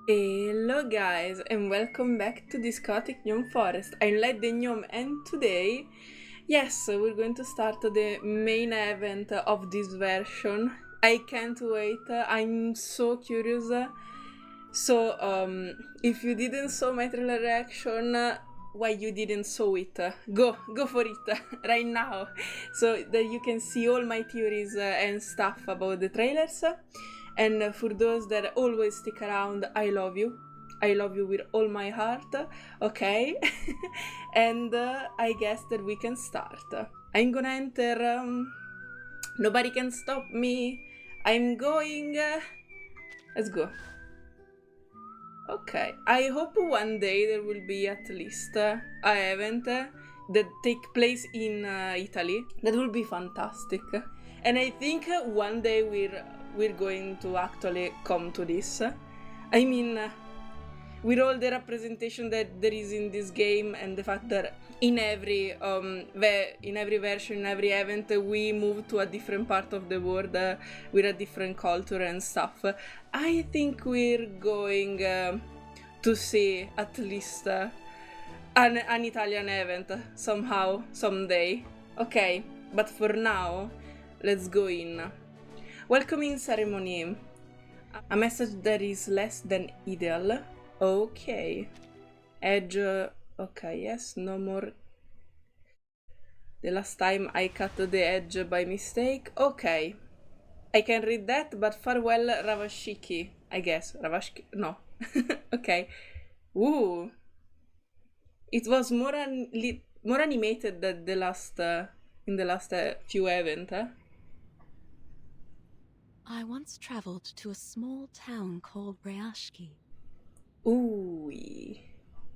Hello guys and welcome back to Discotic Gnome Forest. I'm Led the Gnome and today, yes, we're going to start the main event of this version. I can't wait, I'm so curious. So, if you didn't saw my trailer reaction, why you didn't saw it? Go for it right now, so that you can see all my theories and stuff about the trailers. And for those that always stick around, I love you. I love you with all my heart, okay? And I guess that we can start. I'm gonna enter. Nobody can stop me. I'm going. Let's go. Okay, I hope one day there will be at least a event that take place in Italy. That will be fantastic. And I think one day we're going to actually come to this. I mean, with all the representation that there is in this game and the fact that in every version, in every event, we move to a different part of the world with a different culture and stuff. I think we're going to see at least an Italian event somehow, someday. Okay, but for now, let's go in. Welcoming ceremony. A message that is less than ideal. Okay. Edge. Okay, yes, no more. The last time I cut the edge by mistake. Okay. I can read that, but farewell Rayashki, I guess. Rayashki? No. Okay. Ooh. It was more animated than the last in the last few events. I once traveled to a small town called Rayashki. Ooh.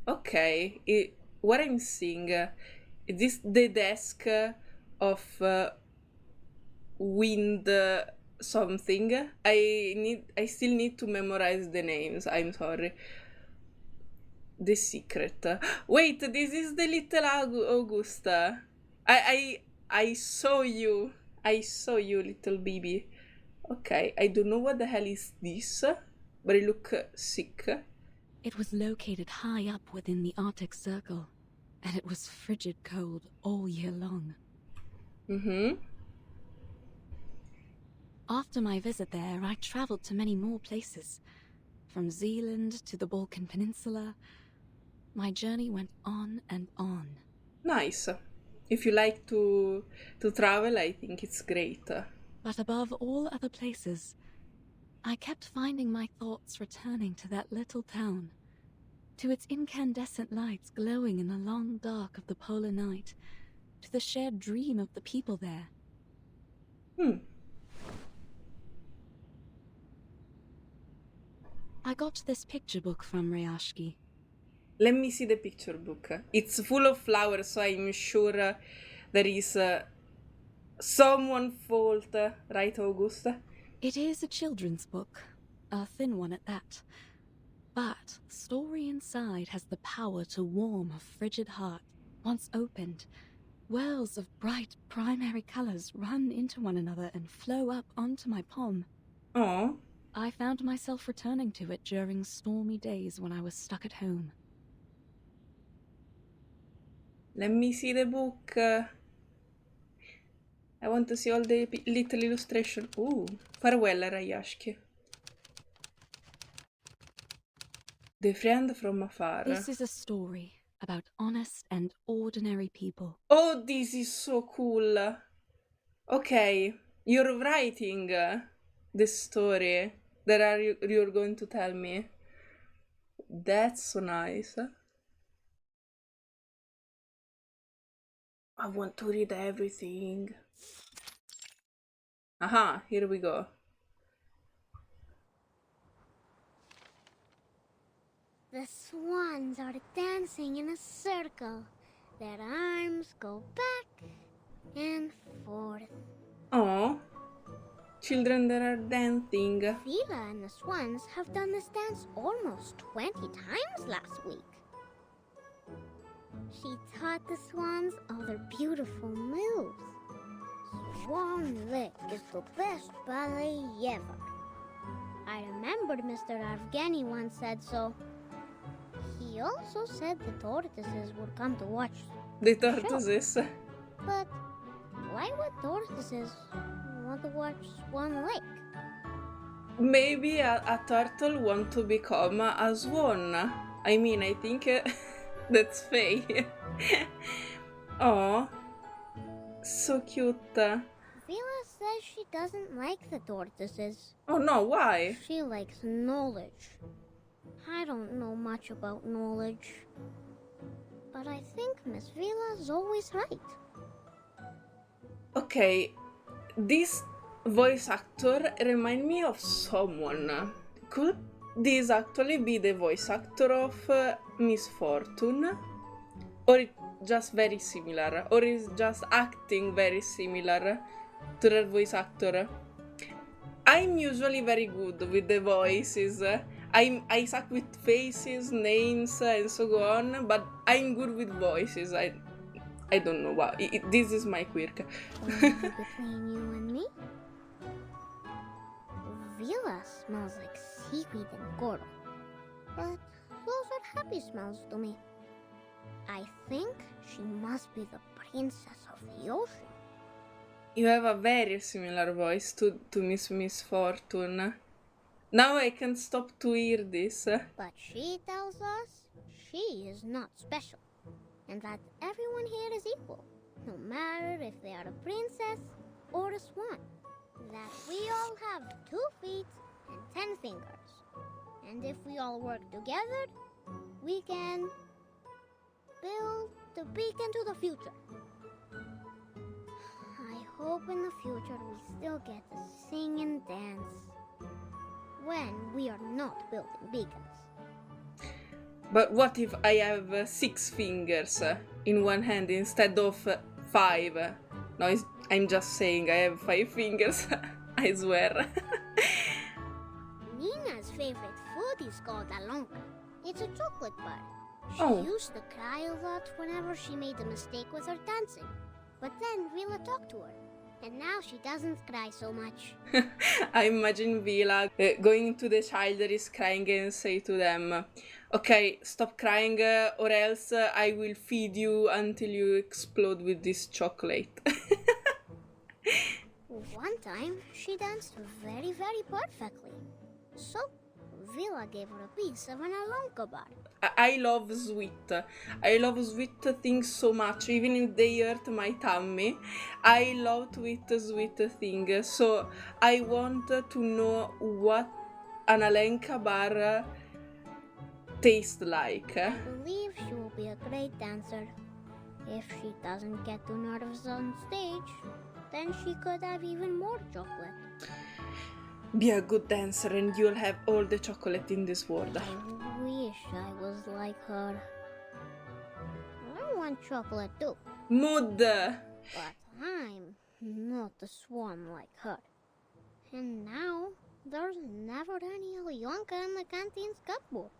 Okay. What I'm seeing, is this the desk of wind something? I still need to memorize the names. I'm sorry. The secret. Wait, this is the little Augusta. I saw you. I saw you, little baby. Okay, I don't know what the hell is this, but it look sick. It was located high up within the Arctic Circle, and it was frigid cold all year long. After my visit there, I traveled to many more places. From Zealand to the Balkan Peninsula, my journey went on and on. Nice. If you like to travel, I think it's great. But above all other places, I kept finding my thoughts returning to that little town, to its incandescent lights glowing in the long dark of the polar night, to the shared dream of the people there. I got this picture book from Rayashki. Let me see the picture book. It's full of flowers, so I'm sure there is someone fault, right, August? It is a children's book, a thin one at that. But the story inside has the power to warm a frigid heart. Once opened, wells of bright primary colors run into one another and flow up onto my palm. Oh. I found myself returning to it during stormy days when I was stuck at home. Let me see the book. I want to see all the little illustration. Ooh, farewell, Rayashki. The friend from afar. This is a story about honest and ordinary people. Oh, this is so cool. Okay, you're writing the story that you're going to tell me. That's so nice. I want to read everything. Aha, here we go. The swans are dancing in a circle. Their arms go back and forth. Oh, children that are dancing. VILA and the swans have done this dance almost 20 times last week. She taught the swans all their beautiful moves. Swan Lick is the best ballet ever. I remembered Mr. Afghani once said so. He also said the tortoises would come to watch. The tortoises. But why would tortoises want to watch Swan Lake? Maybe a turtle want to become a swan. I mean, I think that's fake. Oh, so cute. VILA says she doesn't like the tortoises. Oh no, why? She likes knowledge. I don't know much about knowledge. But I think Miss VILA's always right. Okay, this voice actor remind me of someone. Could this actually be the voice actor of Miss Fortune? Or it just very similar? Or is just acting very similar to that voice actor? I'm usually very good with the voices. I suck with faces, names, and so on, but I'm good with voices. I don't know why. This is my quirk. Between you and me, VILA smells like seaweed and coral. But those are happy smells to me. I think she must be the princess of the ocean. You have a very similar voice to Miss Fortune. Now I can't stop to hear this. But she tells us she is not special, and that everyone here is equal, no matter if they are a princess or a swan. That we all have 2 feet and 10 fingers. And if we all work together, we can build the beacon to the future. I hope in the future we still get to sing and dance when we are not building beacons. But what if I have 6 fingers in one hand instead of 5? No, I'm just saying I have 5 fingers. I swear. Nina's favorite food is called alonka. It's a chocolate bar. She Oh. used to cry a lot whenever she made a mistake with her dancing. But then VILA talked to her, and now she doesn't cry so much. I imagine VILA going to the children's crying and say to them, okay, stop crying or else I will feed you until you explode with this chocolate. One time, she danced very, very perfectly. So, VILA gave her a piece of an alonka bar. I love sweet. I love sweet things so much, even if they hurt my tummy. I love to eat sweet things. So I want to know what an Alenka bar tastes like. I believe she will be a great dancer. If she doesn't get too nervous on stage, then she could have even more chocolate. Be a good dancer and you'll have all the chocolate in this world. I wish I was like her. I want chocolate too, Mood! but I'm not a swan like her. And now, there's never any Alyonka in the canteen's cupboard.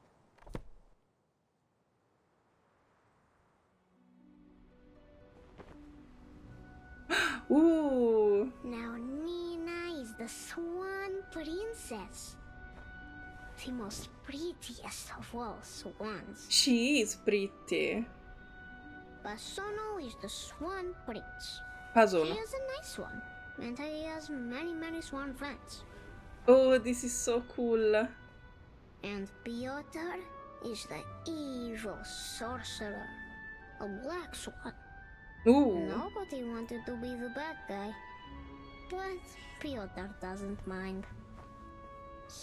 Ooh! Now Nina is the swan princess. The most prettiest of all swans. She is pretty. Basono is the swan prince. He Pasono. is a nice one, and he has many, many swan friends. Oh, this is so cool. And Piotr is the evil sorcerer, a black swan. Ooh. Nobody wanted to be the bad guy, but Piotr doesn't mind.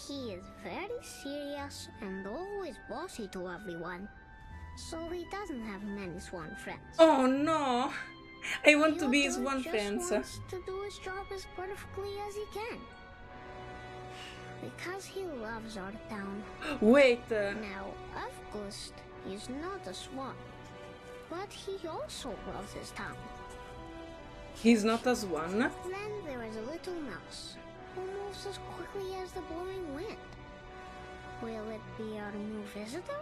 He is very serious and always bossy to everyone, so he doesn't have many swan friends. Oh no! I want to be his Piotr one just friend. wants to do his job as perfectly as he can, because he loves our town. Wait, Now, AVGUST is not a swan, but he also loves his town. he's not a swan. Then there is a little mouse who moves as quickly as the blowing wind. Will it be our new visitor?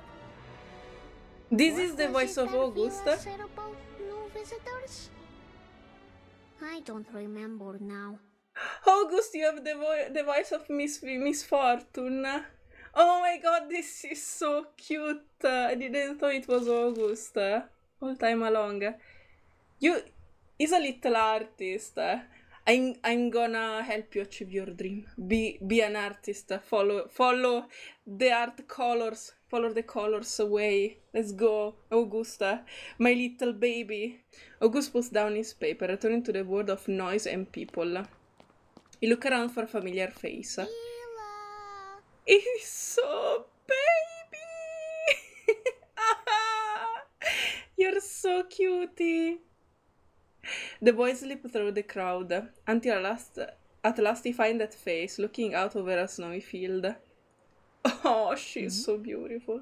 This What is the was voice it of that August. VILA said about new visitors? I don't remember now. August, you have the voice of Miss Fortune. Oh my god, this is so cute. I didn't know it was August all time along. He's a little artist. I'm gonna help you achieve your dream. Be an artist. Follow the art colors. Follow the colors away. Let's go, Augusta, my little baby. August puts down his paper, returning to the world of noise and people. He looks around for a familiar face. VILA! He's so baby! You're so cutie! The boy slipped through the crowd, until at last he finds that face, looking out over a snowy field. Oh, she's so beautiful.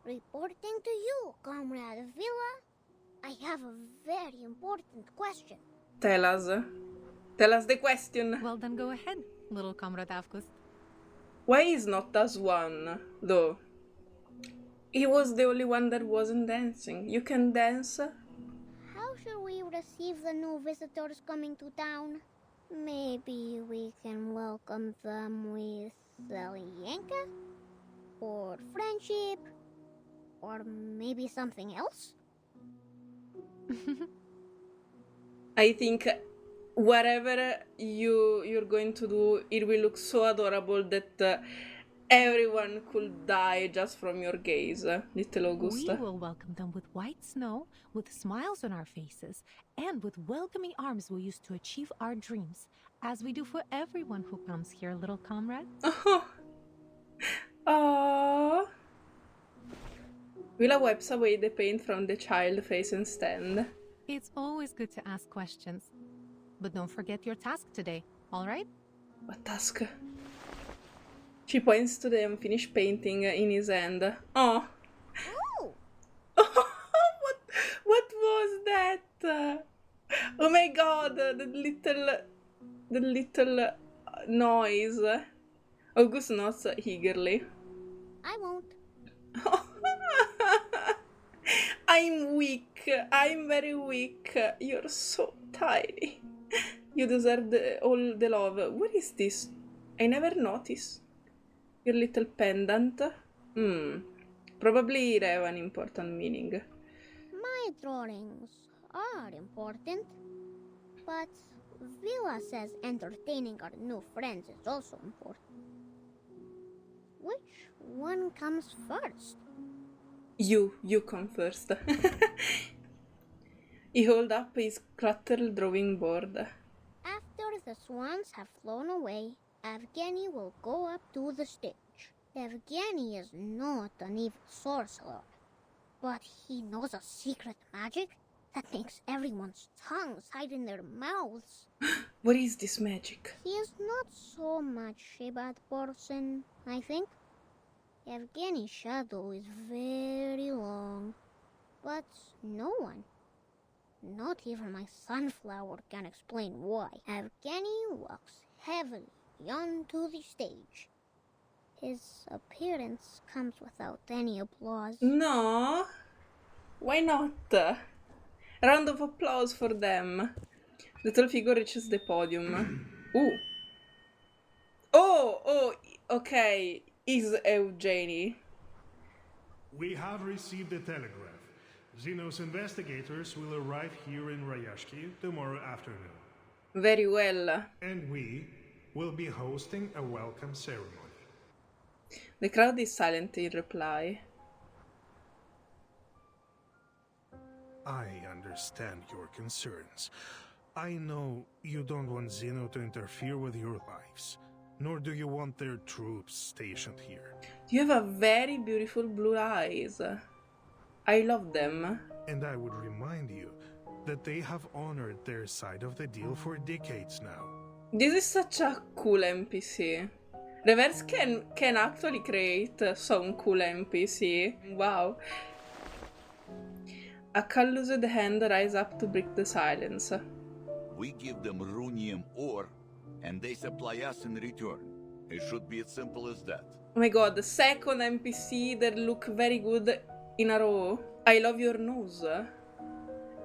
Reporting to you, Comrade VILA. I have a very important question. Tell us. Tell us the question. Well, then go ahead, little Comrade AVGUST. Why is not us one, though? He was the only one that wasn't dancing. You can dance? How should we receive the new visitors coming to town? Maybe we can welcome them with Yanka? Or friendship? Or maybe something else? I think whatever you're going to do, it will look so adorable that everyone could die just from your gaze, little Augusta. We will welcome them with white snow, with smiles on our faces, and with welcoming arms we'll use to achieve our dreams, as we do for everyone who comes here, little comrade. Aww. Willa wipes away the paint from the child face and stand. It's always good to ask questions. But don't forget your task today, all right? What task? She points to the unfinished painting in his hand. Oh. Oh! What was that? Oh my god, the little noise. August nods eagerly. I won't. I'm weak. I'm very weak. You're so tiny. You deserve all the love. What is this? I never noticed. Your little pendant? Probably it have an important meaning. My drawings are important, but VILA says entertaining our new friends is also important. Which one comes first? You come first. He held up his cluttered drawing board. After the swans have flown away, Evgeny will go up to the stage. Evgeny is not an evil sorcerer, but he knows a secret magic that makes everyone's tongues hide in their mouths. What is this magic? He is not so much a bad person, I think. Evgeny's shadow is very long, but no one, not even my sunflower, can explain why. Evgeny walks heavily onto the stage. His appearance comes without any applause. No. Why not? Round of applause for them. The tall figure reaches the podium. Ooh. Oh, okay. Is Eugenie. We have received a telegraph. Xenos investigators will arrive here in Rayashki tomorrow afternoon. Very well. And we will be hosting a welcome ceremony. The crowd is silent in reply. I understand your concerns. I know you don't want Xeno to interfere with your lives, nor do you want their troops stationed here. You have a very beautiful blue eyes. I love them. And I would remind you that they have honored their side of the deal for decades now. This is such a cool NPC. Reverse can actually create some cool NPC. Wow. A calloused hand rises up to break the silence. We give them runium ore, and they supply us in return. It should be as simple as that. Oh my god, the second NPC that look very good in a row. I love your nose.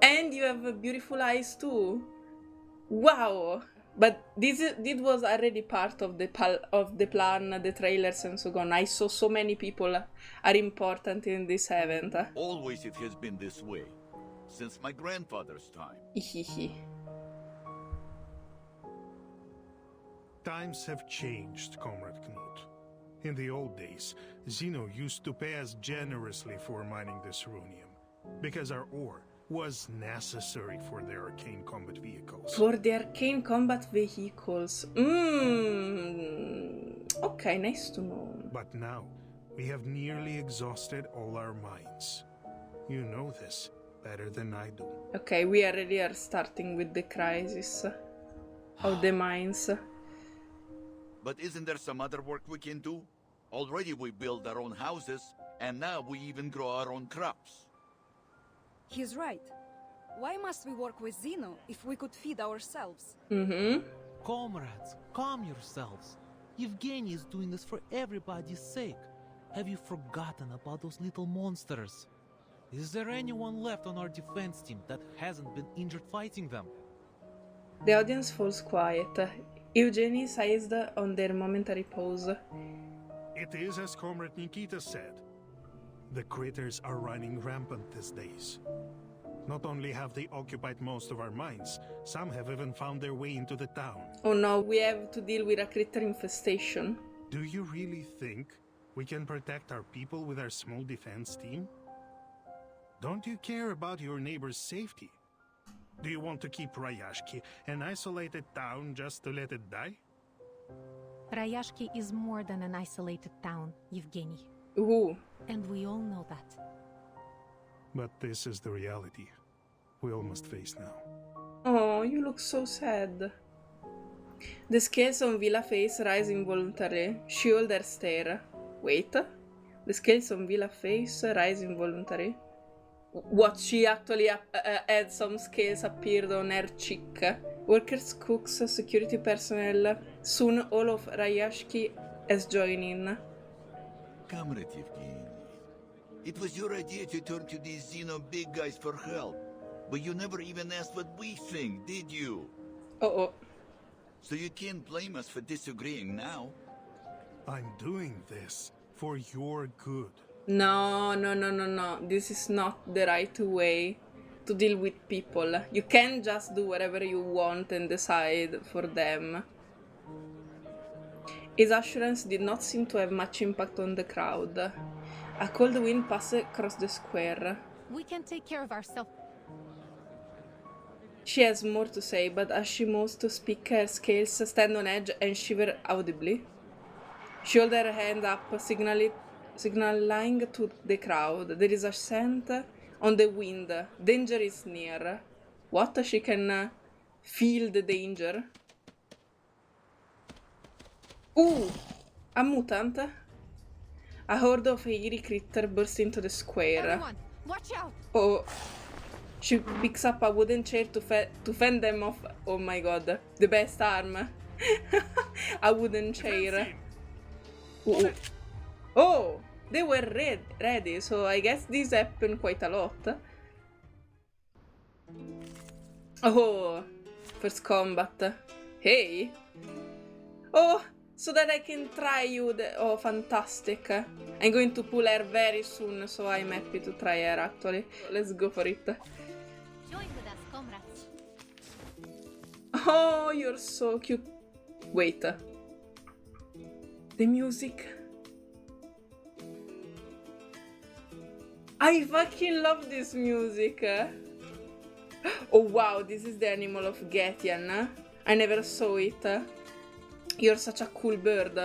And you have beautiful eyes too. Wow. But this was already part of the plan, the trailers and so on. I saw so many people are important in this event. Always it has been this way, since my grandfather's time. Times have changed, Comrade Knut. In the old days, Zeno used to pay us generously for mining this runium, because our ore was necessary for their arcane combat vehicles. For the arcane combat vehicles. Okay, nice to know. But now, we have nearly exhausted all our mines. You know this better than I do. Okay, we already are starting with the crisis of the mines. But isn't there some other work we can do? Already we build our own houses, and now we even grow our own crops. He's right. Why must we work with Zeno if we could feed ourselves? Comrades, calm yourselves. Evgeny is doing this for everybody's sake. Have you forgotten about those little monsters? Is there anyone left on our defense team that hasn't been injured fighting them? The audience falls quiet. Eugenie seized on their momentary pause. It is as Comrade Nikita said. The critters are running rampant these days. Not only have they occupied most of our mines, some have even found their way into the town. Oh no, we have to deal with a critter infestation. Do you really think we can protect our people with our small defense team? Don't you care about your neighbor's safety? Do you want to keep Rayashki an isolated town just to let it die? Rayashki is more than an isolated town, Evgeny. Ooh. And we all know that. But this is the reality we all must face now. Oh, you look so sad. The scales on Vila face rise involuntarily. She holds her stare. Wait. The scales on Vila face rise involuntarily. What, she actually had some scales appeared on her cheek. Workers, cooks, security personnel. Soon all of Rayashki has joined in. Comrade Evgeny, it was your idea to turn to these Xeno big guys for help. But you never even asked what we think, did you? Oh. So you can't blame us for disagreeing now. I'm doing this for your good. No. This is not the right way to deal with people. You can't just do whatever you want and decide for them. His assurance did not seem to have much impact on the crowd. A cold wind passed across the square. We can take care of ourselves. She has more to say, but as she moves to speak, her scales stand on edge and shiver audibly. She holds her hand up, signaling to the crowd. There is a scent on the wind. Danger is near. What? She can feel the danger. Ooh! A mutant? A horde of hairy critter burst into the square. Everyone, watch out! Oh. She picks up a wooden chair to fend them off. Oh my god. The best arm. A wooden chair. Ooh. Oh! They were ready, so I guess this happened quite a lot. Oh! First combat. Hey! Oh! So that I can try you. Oh, fantastic. I'm going to pull her very soon, so I'm happy to try her actually. Let's go for it. Join with us, comrades. Oh, you're so cute. Wait. The music. I fucking love this music. Oh wow, this is the animal of Getian. I never saw it. You're such a cool bird.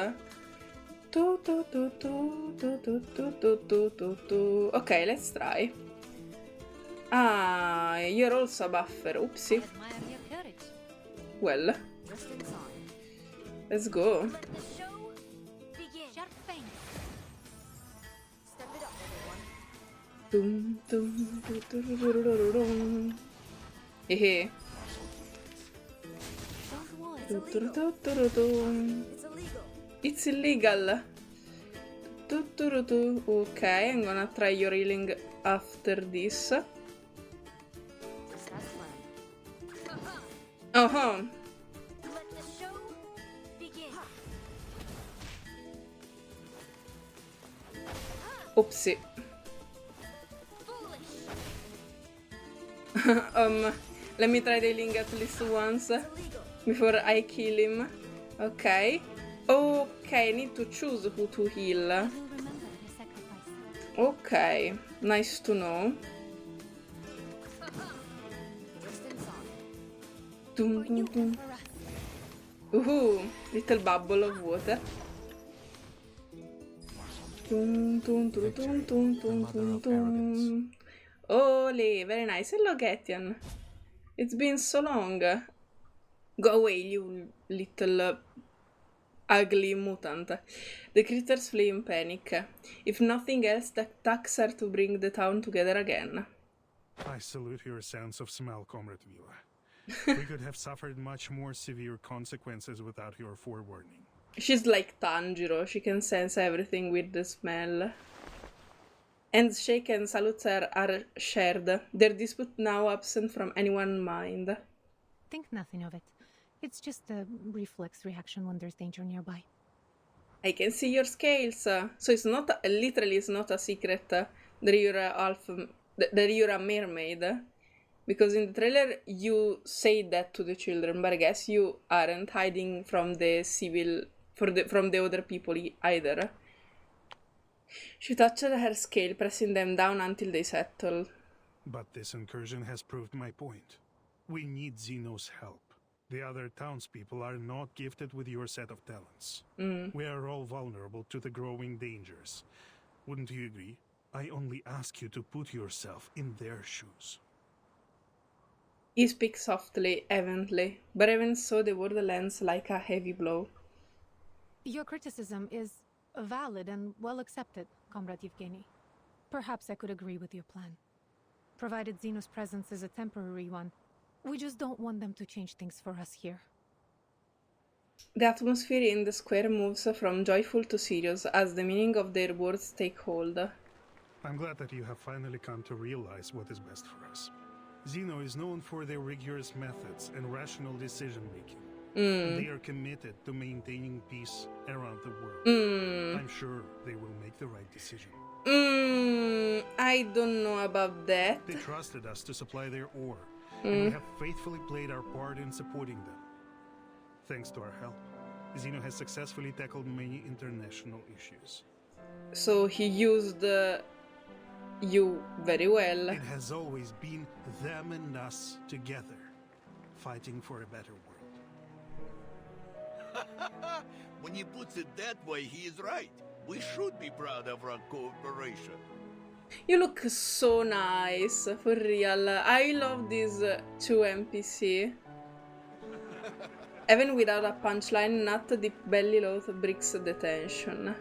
Okay, let's try. Ah, you're also a buffer. Oopsie. Well, let's go. Let the show begin. Sharp fang. Step it up, everyone. Hehe. It's illegal. Okay, I'm gonna try your healing after this. Uh-huh. Oopsie. Let me try the healing at least once before I kill him. Okay. Okay, I need to choose who to heal. I will remember her sacrifice. Okay, nice to know. Dum, dum, dum. Little bubble of water. Dum, dum, dum, dum, dum, dum, dum, dum. Ole, very nice. Hello, Getian. It's been so long. Go away, you little ugly mutant. The critters flee in panic. If nothing else, the attacks are to bring the town together again. I salute your sense of smell, Comrade VILA. We could have suffered much more severe consequences without your forewarning. She's like Tanjiro, she can sense everything with the smell. Handshake and salutes are shared, their dispute now absent from anyone's mind. Think nothing of it. It's just a reflex reaction when there's danger nearby. I can see your scales. So it's not, literally it's not a secret that you're a mermaid. Because in the trailer you say that to the children, but I guess you aren't hiding from the from the other people either. She touched her scale, pressing them down until they settled. But this incursion has proved my point. We need Zeno's help. The other townspeople are not gifted with your set of talents. We are all vulnerable to the growing dangers. Wouldn't you agree? I only ask you to put yourself in their shoes. He speaks softly, evenly, but even so the word lands like a heavy blow. Your criticism is valid and well accepted, Comrade Yevgeny. Perhaps I could agree with your plan. Provided Zeno's presence is a temporary one, we just don't want them to change things for us here. The atmosphere in the square moves from joyful to serious as the meaning of their words take hold. I'm glad that you have finally come to realize what is best for us. Zeno is known for their rigorous methods and rational decision-making. And they are committed to maintaining peace around the world. I'm sure they will make the right decision. I don't know about that. They trusted us to supply their ore, and we have faithfully played our part in supporting them. Thanks to our help, Zeno has successfully tackled many international issues. So he used you very well. It has always been them and us together, fighting for a better world. When he puts it that way, he is right. We should be proud of our cooperation. You look so nice, for real. I love these two NPC. Even without a punchline, not the belly load breaks the tension.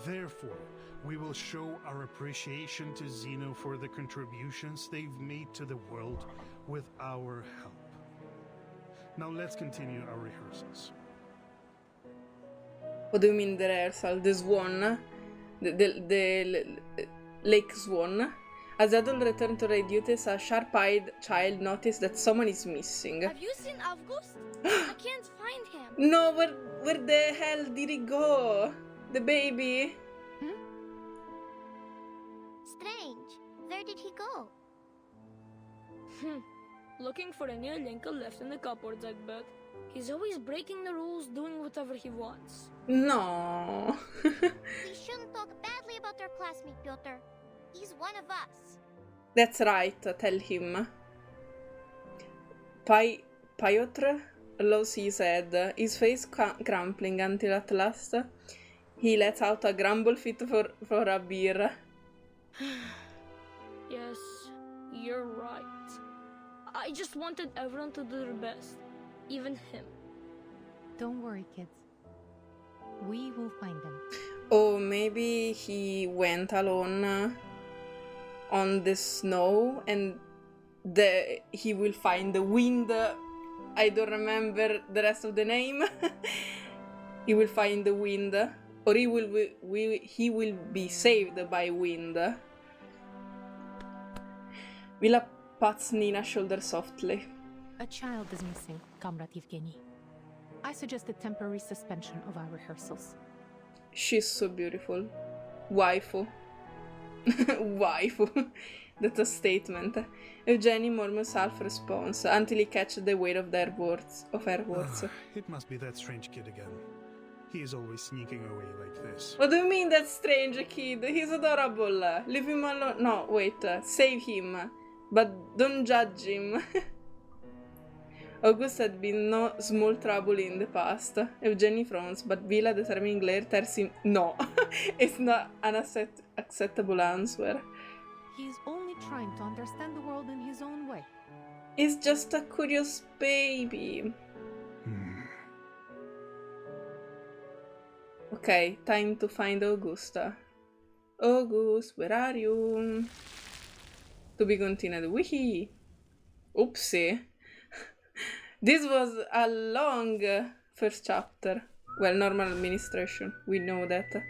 Therefore, we will show our appreciation to Zeno for the contributions they've made to the world with our help. Now let's continue our rehearsals. What do you mean the rehearsal? The swan? The lake swan? As Adol returned to their duties, a sharp-eyed child noticed that someone is missing. Have you seen AVGUST? I can't find him. No, where the hell did he go? The baby? Strange. Where did he go? Looking for any Lenka left in the cupboards, I'd bet. He's always breaking the rules, doing whatever he wants. No. We shouldn't talk badly about our classmate, Piotr. He's one of us. That's right, tell him. Piotr lows his head, his face crumpling until at last he lets out a grumble fit for a beer. Yes, you're right. I just wanted everyone to do their best, even him. Don't worry, kids. We will find them. Oh, maybe he went alone on the snow and he will find the wind. I don't remember the rest of the name. He will find the wind, or he will be saved by wind. Vila pats Nina's shoulder softly. A child is missing, Comrade Yevgeny. I suggest a temporary suspension of our rehearsals. She's so beautiful. Waifu. Waifu. That's a statement. Eugenie murmurs half-response until he catches the weight of her words. It must be that strange kid again. He is always sneaking away like this. What do you mean that strange kid? He's adorable. Leave him alone. No, wait. Save him. But don't judge him. August had been no small trouble in the past. Eugenie frowns, but VILA determining glare tells him no. It's not an acceptable answer. He's only trying to understand the world in his own way. He's just a curious baby. Okay, time to find Augusta. August, where are you? To be continued. Wee. Oopsie. This was a long first chapter. Well, normal administration. We know that.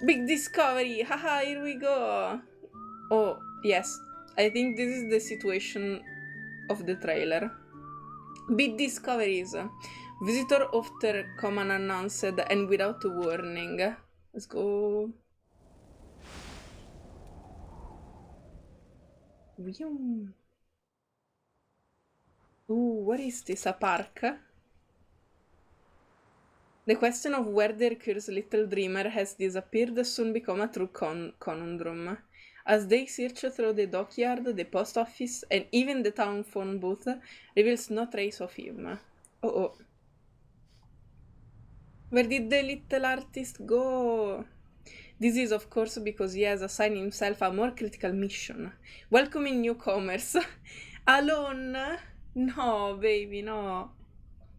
Big discovery! Haha, here we go! Oh, yes. I think this is the situation of the trailer. Big discoveries. Visitor after come unannounced and without warning. Let's go. Ooh, what is this? A park? The question of where the recurse little dreamer has disappeared soon become a true conundrum. As they search through the dockyard, the post office, and even the town phone booth, reveals no trace of him. Oh. Where did the little artist go? This is, of course, because he has assigned himself a more critical mission. Welcoming newcomers. Alone? No, baby, no.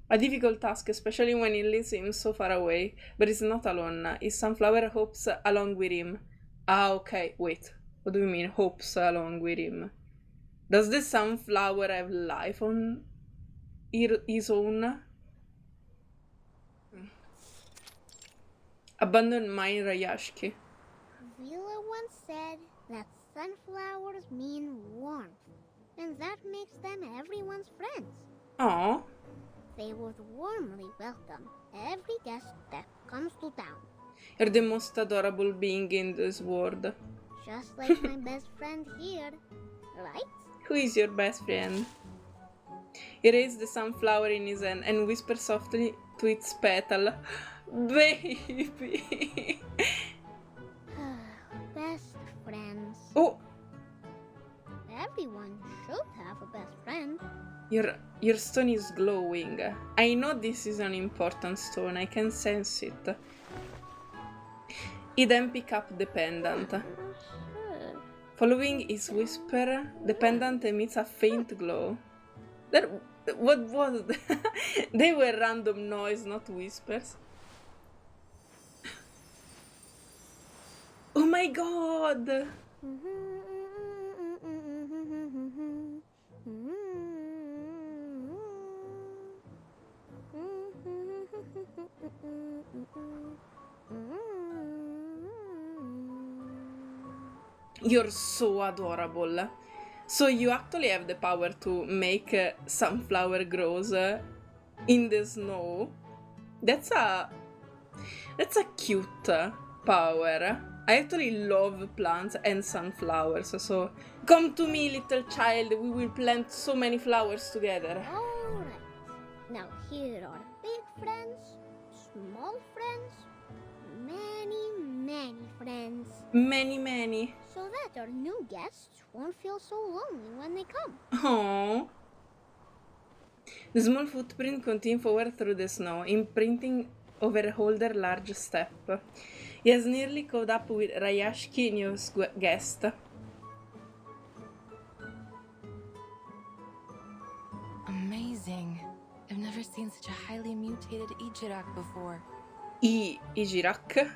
A difficult task, especially when it leaves him so far away. But he's not alone. His sunflower hopes along with him. Ah, okay, wait. What do you mean, hopes along with him? Does the sunflower have life on his own? Abandoned mine, Rayashki. VILA once said that sunflowers mean warmth, and that makes them everyone's friends. Aww. They would warmly welcome every guest that comes to town. You're the most adorable being in this world. Just like my best friend here, right? Who is your best friend? He raised the sunflower in his hand and whispered softly to its petal, "Baby!" Best friends. Oh! Everyone should have a best friend. Your stone is glowing. I know this is an important stone, I can sense it. He then picked up the pendant. Following his whisper, the pendant emits a faint glow. What was that? They were random noise, not whispers. Oh my god! You're so adorable. So you actually have the power to make sunflower grows in the snow. That's a cute power. I actually love plants and sunflowers, so come to me, little child. We will plant so many flowers together. Alright. Now here are big friends, small friends, many friends. Many. So that our new guests won't feel so lonely when they come. Aww. The small footprint continued forward through the snow, imprinting over a holder large step. He has nearly caught up with Rayashki, new guest. Amazing. I've never seen such a highly mutated Ijirak before. Ijirak?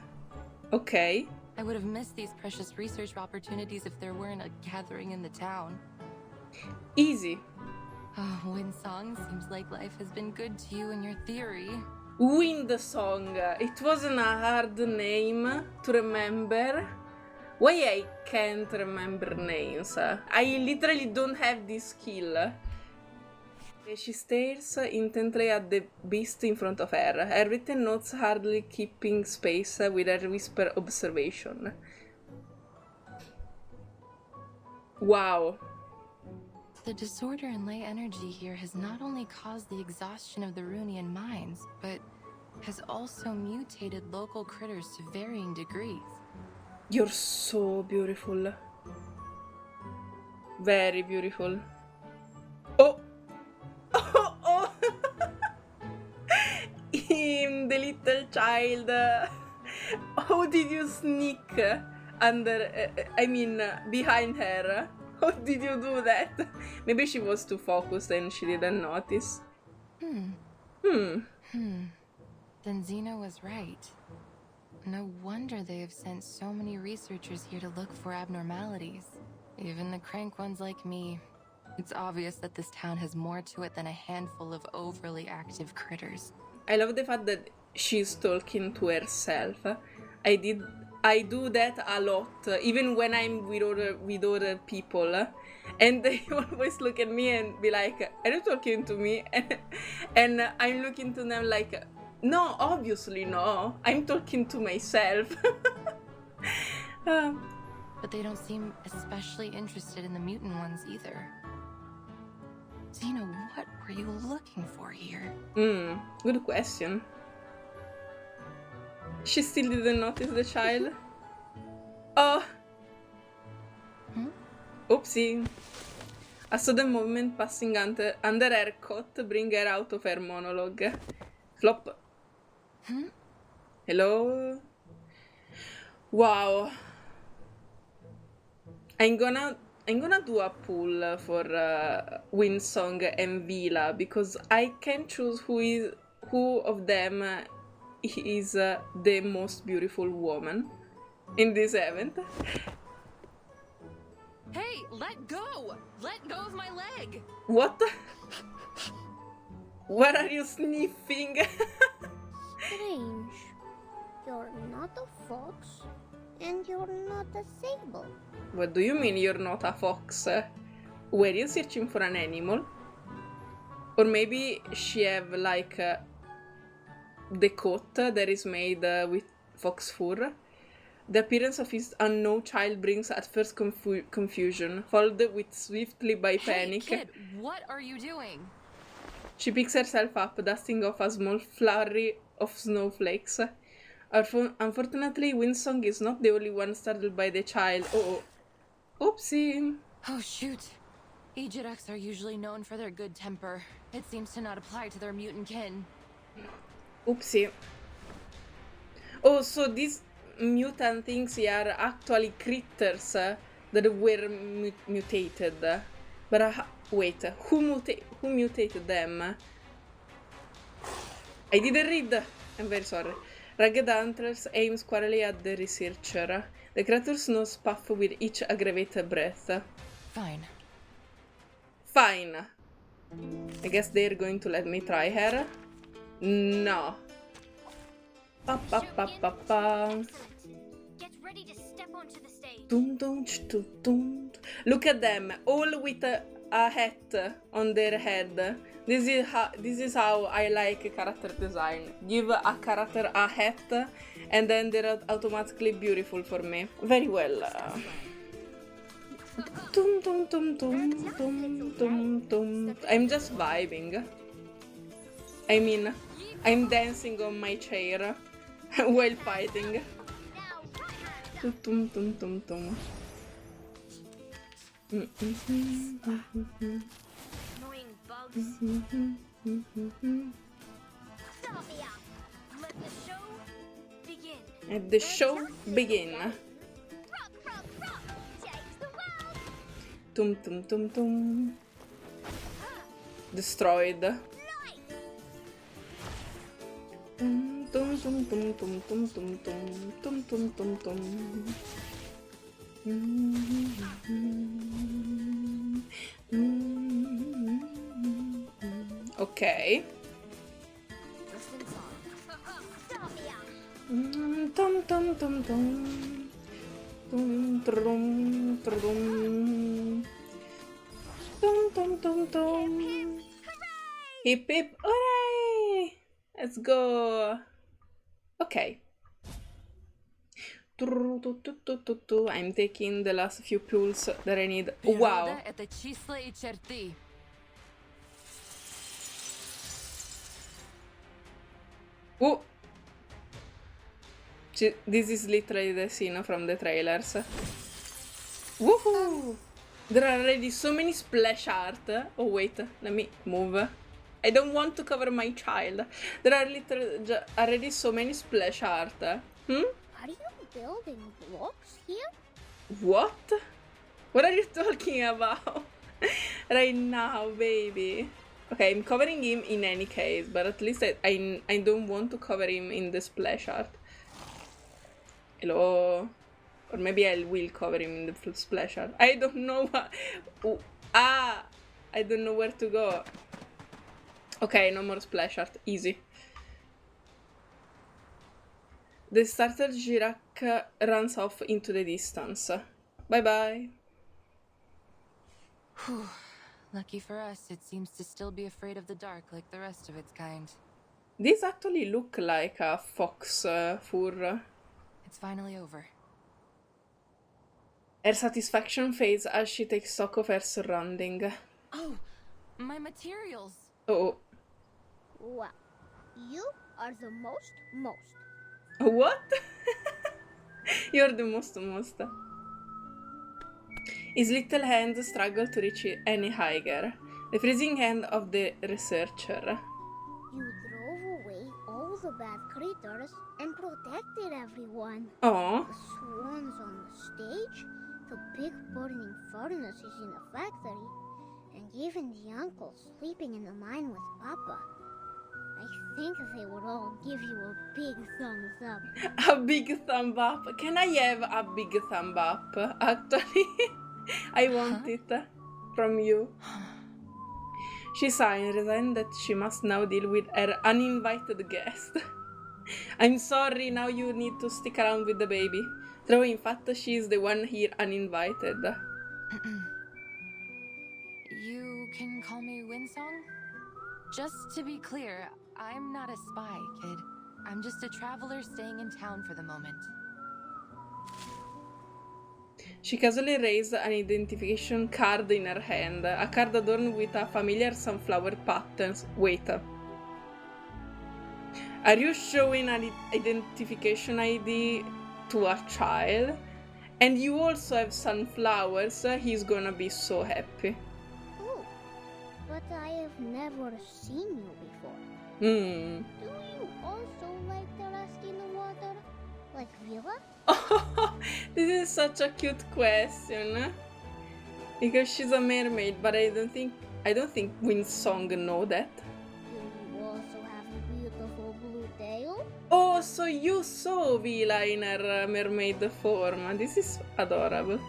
Okay. I would have missed these precious research opportunities if there weren't a gathering in the town. Easy. Oh, WINDSONG'S, seems like life has been good to you and your theory. WINDSONG. It wasn't a hard name to remember. Why I can't remember names? I literally don't have this skill. She stares intently at the beast in front of her, her written notes hardly keeping space with her whisper observation. Wow. The disorder in ley energy here has not only caused the exhaustion of the Runian mines, but has also mutated local critters to varying degrees. You're so beautiful. Very beautiful. Oh! Oh! Oh! Him, the little child. How did you sneak under, behind her? How did you do that? Maybe she was too focused and she didn't notice. Then Zeno was right. No wonder they have sent so many researchers here to look for abnormalities. Even the crank ones like me. It's obvious that this town has more to it than a handful of overly active critters. I love the fact that she's talking to herself. I do that a lot, even when I'm with other people, and they always look at me and be like, "Are you talking to me?" And I'm looking to them like, "No, obviously no. I'm talking to myself." But they don't seem especially interested in the mutant ones either. Zeno, what were you looking for here? Good question. She still didn't notice the child. Oh! Oopsie. A sudden movement passing under her coat bring her out of her monologue. Flop. Hello? Wow. I'm gonna do a poll for WINDSONG and VILA because I can choose who of them is the most beautiful woman in this event. Hey, let go! Let go of my leg! What? What are you sniffing? Strange. You're not a fox, and you're not a sable. What do you mean you're not a fox? Were you searching for an animal? Or maybe she have like the coat that is made with fox fur? The appearance of his unknown child brings at first confusion, followed with swiftly by panic. Hey, kid, what are you doing? She picks herself up, dusting off a small flurry of snowflakes. Unfortunately, WINDSONG is not the only one startled by the child. Oh, oopsie. Oh, shoot. Ejiraks are usually known for their good temper. It seems to not apply to their mutant kin. Oopsie. Oh, so these mutant things are actually critters that were mutated. But wait, who mutated them? I didn't read. I'm very sorry. Ragged Antlers aim squarely at the researcher. The creature's nose puffs with each aggravated breath. Fine. Fine. I guess they're going to let me try her. No. Pa pa pa pa pa. Get ready to step onto the stage. Dum dum dum dum. Look at them, all with a hat on their head. This is how I like character design. Give a character a hat, and then they're automatically beautiful for me. Very well. Dum dum dum dum dum dum dum. I'm just vibing. I mean, I'm dancing on my chair while fighting. Tum tum tum tum. Annoying bugs. Stop me up. Let the show begin. Let the show begin. Rock, rock, rock. Change the world. Tum tum tum tum. Destroyed. Tum tum tum tum tum tum tum tum tum tum tum. Ok. Tum tum tum tum. Tum trum trum. Tum tum tum tum. Hip hip hooray! Let's go. Ok. I'm taking the last few pulls that I need. Oh, wow. Это числа и черты. Oh! This is literally the scene from the trailers. Woohoo! There are already so many splash art. Oh wait, let me move. I don't want to cover my child. There are already so many splash art. Are you building blocks here? What? What are you talking about? Right now, baby. Okay, I'm covering him in any case, but at least I don't want to cover him in the splash art. Hello? Or maybe I will cover him in the full splash art. I don't know what... I don't know where to go. Okay, no more splash art. Easy. The startled Girac runs off into the distance. Bye-bye. Lucky for us, it seems to still be afraid of the dark like the rest of its kind. These actually look like a fox fur. It's finally over. Her satisfaction fades as she takes stock of her surrounding. Oh, my materials! Oh. Wow. You are the most. What? You're the most. His little hands struggle to reach any higher. The freezing hand of the researcher. You drove away all the bad creatures and protected everyone. Oh. The swans on the stage, the big burning furnaces in the factory, and even the uncle sleeping in the mine with Papa. I think they would all give you a big thumbs up. A big thumb up. Can I have a big thumb up? Actually, I want it from you. She sighs, resigned that she must now deal with her uninvited guest. I'm sorry, now you need to stick around with the baby. Though in fact she is the one here uninvited. You can call me Windsong? Just to be clear, I'm not a spy, kid. I'm just a traveler staying in town for the moment. She casually raised an identification card in her hand, a card adorned with a familiar sunflower patterns. Wait. Are you showing an identification ID to a child? And you also have sunflowers? He's gonna be so happy. Oh, but I have never seen you before. Do you also like the rest in the water? Like VILA? This is such a cute question. Because she's a mermaid, but I don't think Windsong know that. Do you also have a beautiful blue tail? Oh, so you saw VILA in her mermaid form. This is adorable.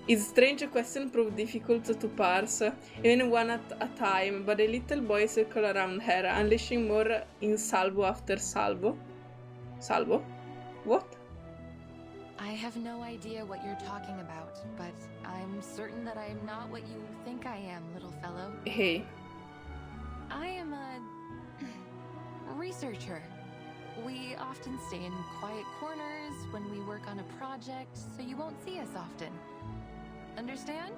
His strange question proved difficult to parse, even one at a time, but the little boy circled around her, unleashing more in salvo after salvo. Salvo? What? I have no idea what you're talking about, but I'm certain that I am not what you think I am, little fellow. Hey. I am a researcher. We often stay in quiet corners when we work on a project, so you won't see us often. Understand?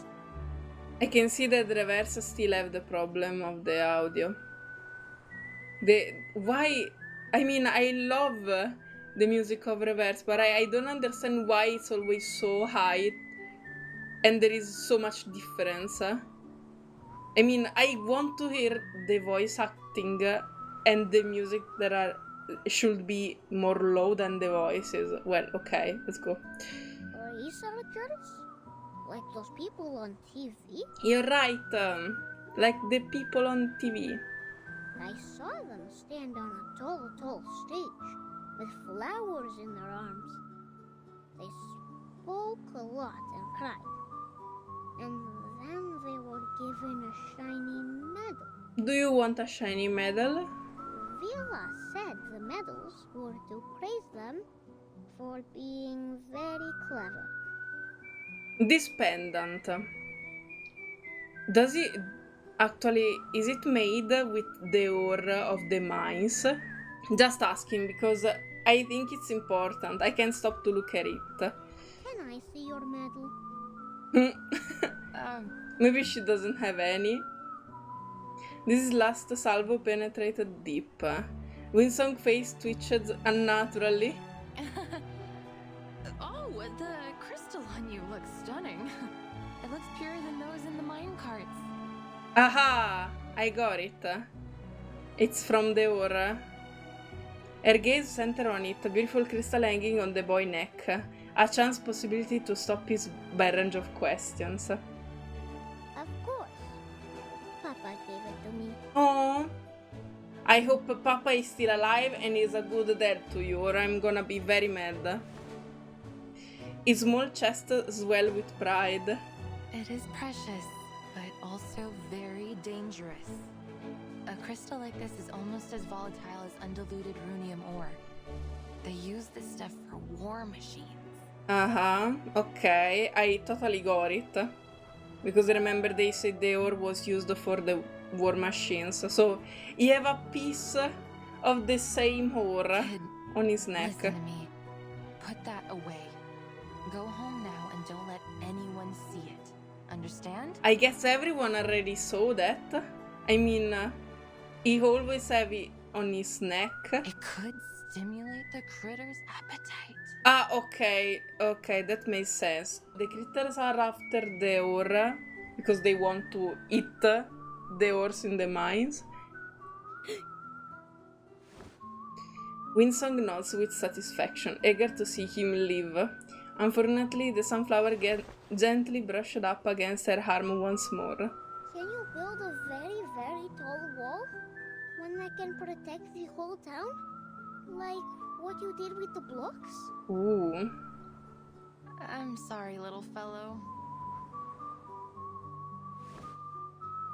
I can see that Reverse still have the problem of the audio. I mean, I love the music of Reverse, but I don't understand why it's always so high and there is so much difference. I mean, I want to hear the voice acting and the music that should be more low than the voices. Well, okay, let's go. Researchers? Like those people on TV? You're right, like the people on TV. I saw them stand on a tall stage with flowers in their arms. They spoke a lot and cried. And then they were given a shiny medal. Do you want a shiny medal? VILA said the medals were to praise them for being very clever. This pendant. Does it actually, is it made with the ore of the mines? Just asking because I think it's important. I can't stop to look at it. Can I see your medal? Maybe she doesn't have any. This last salvo penetrated deep. Winsong's face twitched unnaturally. Oh, the crystal on you looks stunning. It looks purer than those in the mine carts. Aha! I got it. It's from the aura. Her gaze centered on it, a beautiful crystal hanging on the boy's neck. A chance possibility to stop his barrage of questions. Of course. Papa gave it to me. Oh, I hope Papa is still alive and is a good dad to you, or I'm gonna be very mad. His small chest swelled with pride. It is precious, but also very dangerous. A crystal like this is almost as volatile as undiluted runium ore. They use this stuff for war machines. Okay, I totally got it. Because remember they said the ore was used for the war machines. So he have a piece of the same ore Kid, on his neck. listen to me. Put that away. Go home now and don't let anyone see it. Understand? I guess everyone already saw that. I mean, he always have it on his neck. It could stimulate the critter's appetite. Okay, that makes sense. The critters are after the ore because they want to eat the ores in the mines. Winsong nods with satisfaction, eager to see him leave. Unfortunately, the sunflower gently brushed up against her arm once more. Can you build a very, very tall wall? One that can protect the whole town? Like what you did with the blocks? Ooh. I'm sorry, little fellow.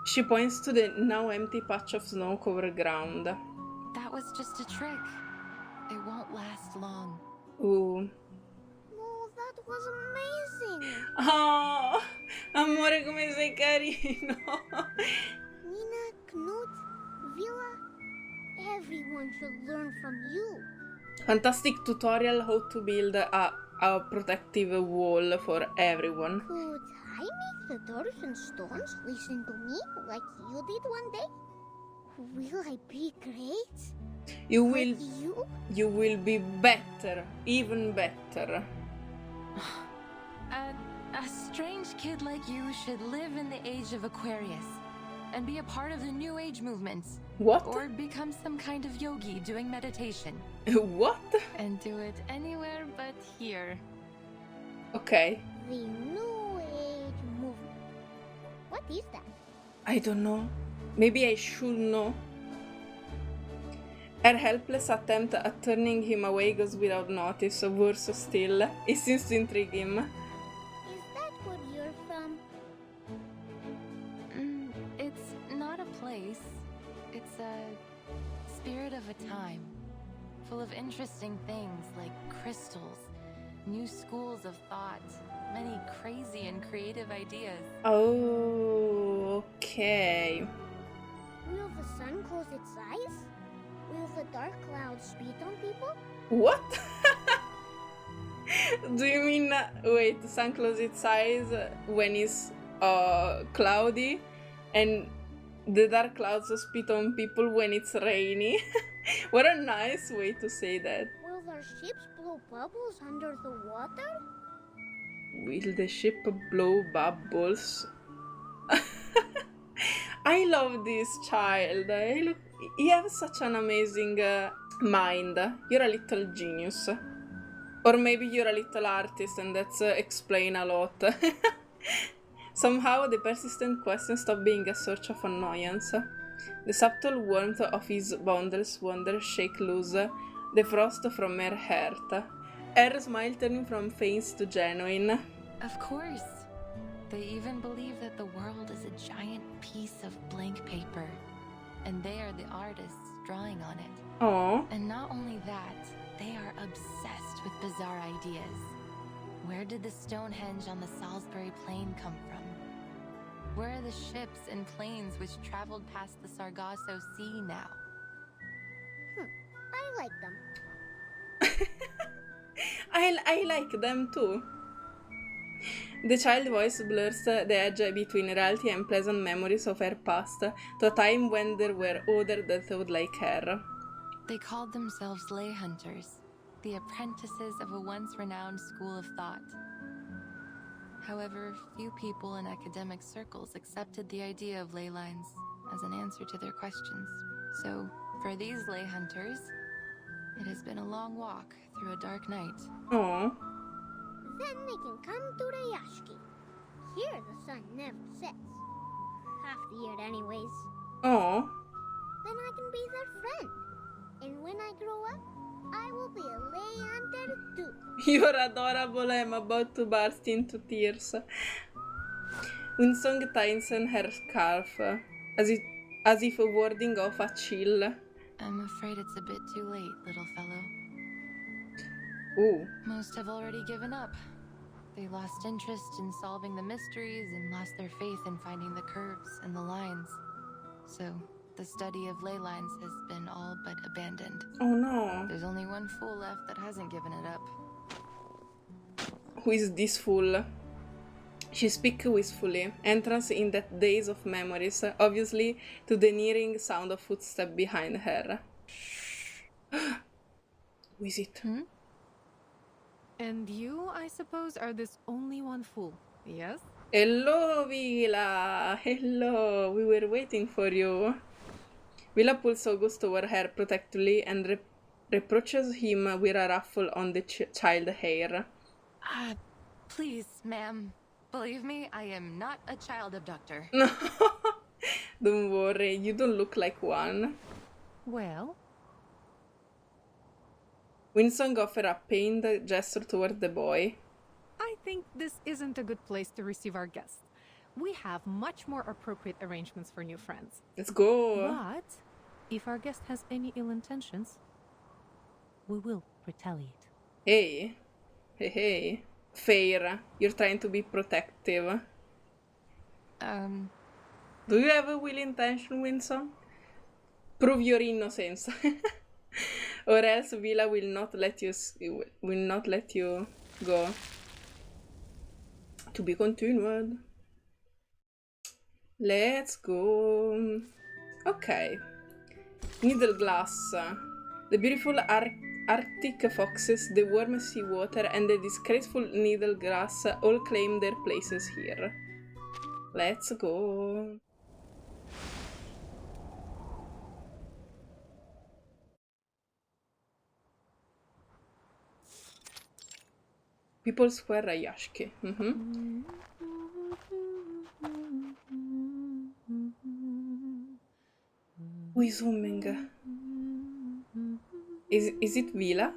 She points to the now empty patch of snow-covered ground. That was just a trick. It won't last long. Ooh. Oh, that was amazing! Oh, amore come sei carino. Nina, Knut, Vila, everyone should learn from you. Fantastic tutorial how to build a protective wall for everyone. Could I make the doors and stones listen to me like you did one day? Will I be great? You Like will you will be better, even better. A strange kid like you should live in the age of Aquarius and be a part of the New Age movement. What? Or become some kind of yogi doing meditation. What? And do it anywhere but here. Okay. The New Age movement. What is that? I don't know. Maybe I should know. Her helpless attempt at turning him away goes without notice. Worse still, it seems to intrigue him. Is that where you're from? It's not a place. It's a spirit of a time. Full of interesting things like crystals, new schools of thought, many crazy and creative ideas. Oh, okay. Will the sun close its eyes? Will the dark clouds spit on people? What? Do you mean, wait, the sun closes its eyes when it's cloudy and the dark clouds spit on people when it's rainy? What a nice way to say that. Will their ships blow bubbles under the water? Will the ship blow bubbles? I love this child. He has such an amazing mind. You're a little genius. Or maybe you're a little artist and that's explain a lot. Somehow the persistent question stopped being a source of annoyance. The subtle warmth of his boundless wonder shake loose the frost from her heart. Her smile turning from feigned to genuine. Of course. They even believe that the world is a giant piece of blank paper, and they are the artists drawing on it. Oh. And not only that, they are obsessed with bizarre ideas. Where did the Stonehenge on the Salisbury Plain come from? Where are the ships and planes which traveled past the Sargasso Sea now? I like them. I like them too. The child voice blurs the edge between reality and pleasant memories of her past to a time when there were others that thought like her. They called themselves lay hunters, the apprentices of a once renowned school of thought. However, few people in academic circles accepted the idea of ley lines as an answer to their questions. So, for these lay hunters, it has been a long walk through a dark night. Oh. Then they can come to Rayashki. Here the sun never sets. Half the year anyways. Oh. Then I can be their friend. And when I grow up, I will be a lay hunter too. You're adorable, I'm about to burst into tears. Windsong tightens her scarf, as if warding off a chill. I'm afraid it's a bit too late, little fellow. Ooh. Most have already given up. They lost interest in solving the mysteries and lost their faith in finding the curves and the lines. So, the study of ley lines has been all but abandoned. Oh no. There's only one fool left that hasn't given it up. Who is this fool? She speaks wistfully, entrance in that daze of memories, obviously to the nearing sound of footsteps behind her. Who is it? Hmm? And you, I suppose, are this only one fool, yes? Hello, VILA! Hello! We were waiting for you. VILA pulls August over her protectively and reproaches him with a ruffle on the child hair. Please, ma'am. Believe me, I am not a child abductor. No, don't worry, you don't look like one. Well? Windsong offers a pained gesture toward the boy. I think this isn't a good place to receive our guests. We have much more appropriate arrangements for new friends. Let's go. But if our guest has any ill intentions, we will retaliate. Hey. Hey. Fair. You're trying to be protective. Do you have a will intention, Windsong? Prove your innocence. Or else VILA will not let you go. To be continued. Let's go. Okay. Needle glass. The beautiful Arctic foxes, the warm sea water, and the disgraceful needle grass all claim their places here. Let's go. People Square Rayashki. Who is humming? Is it VILA?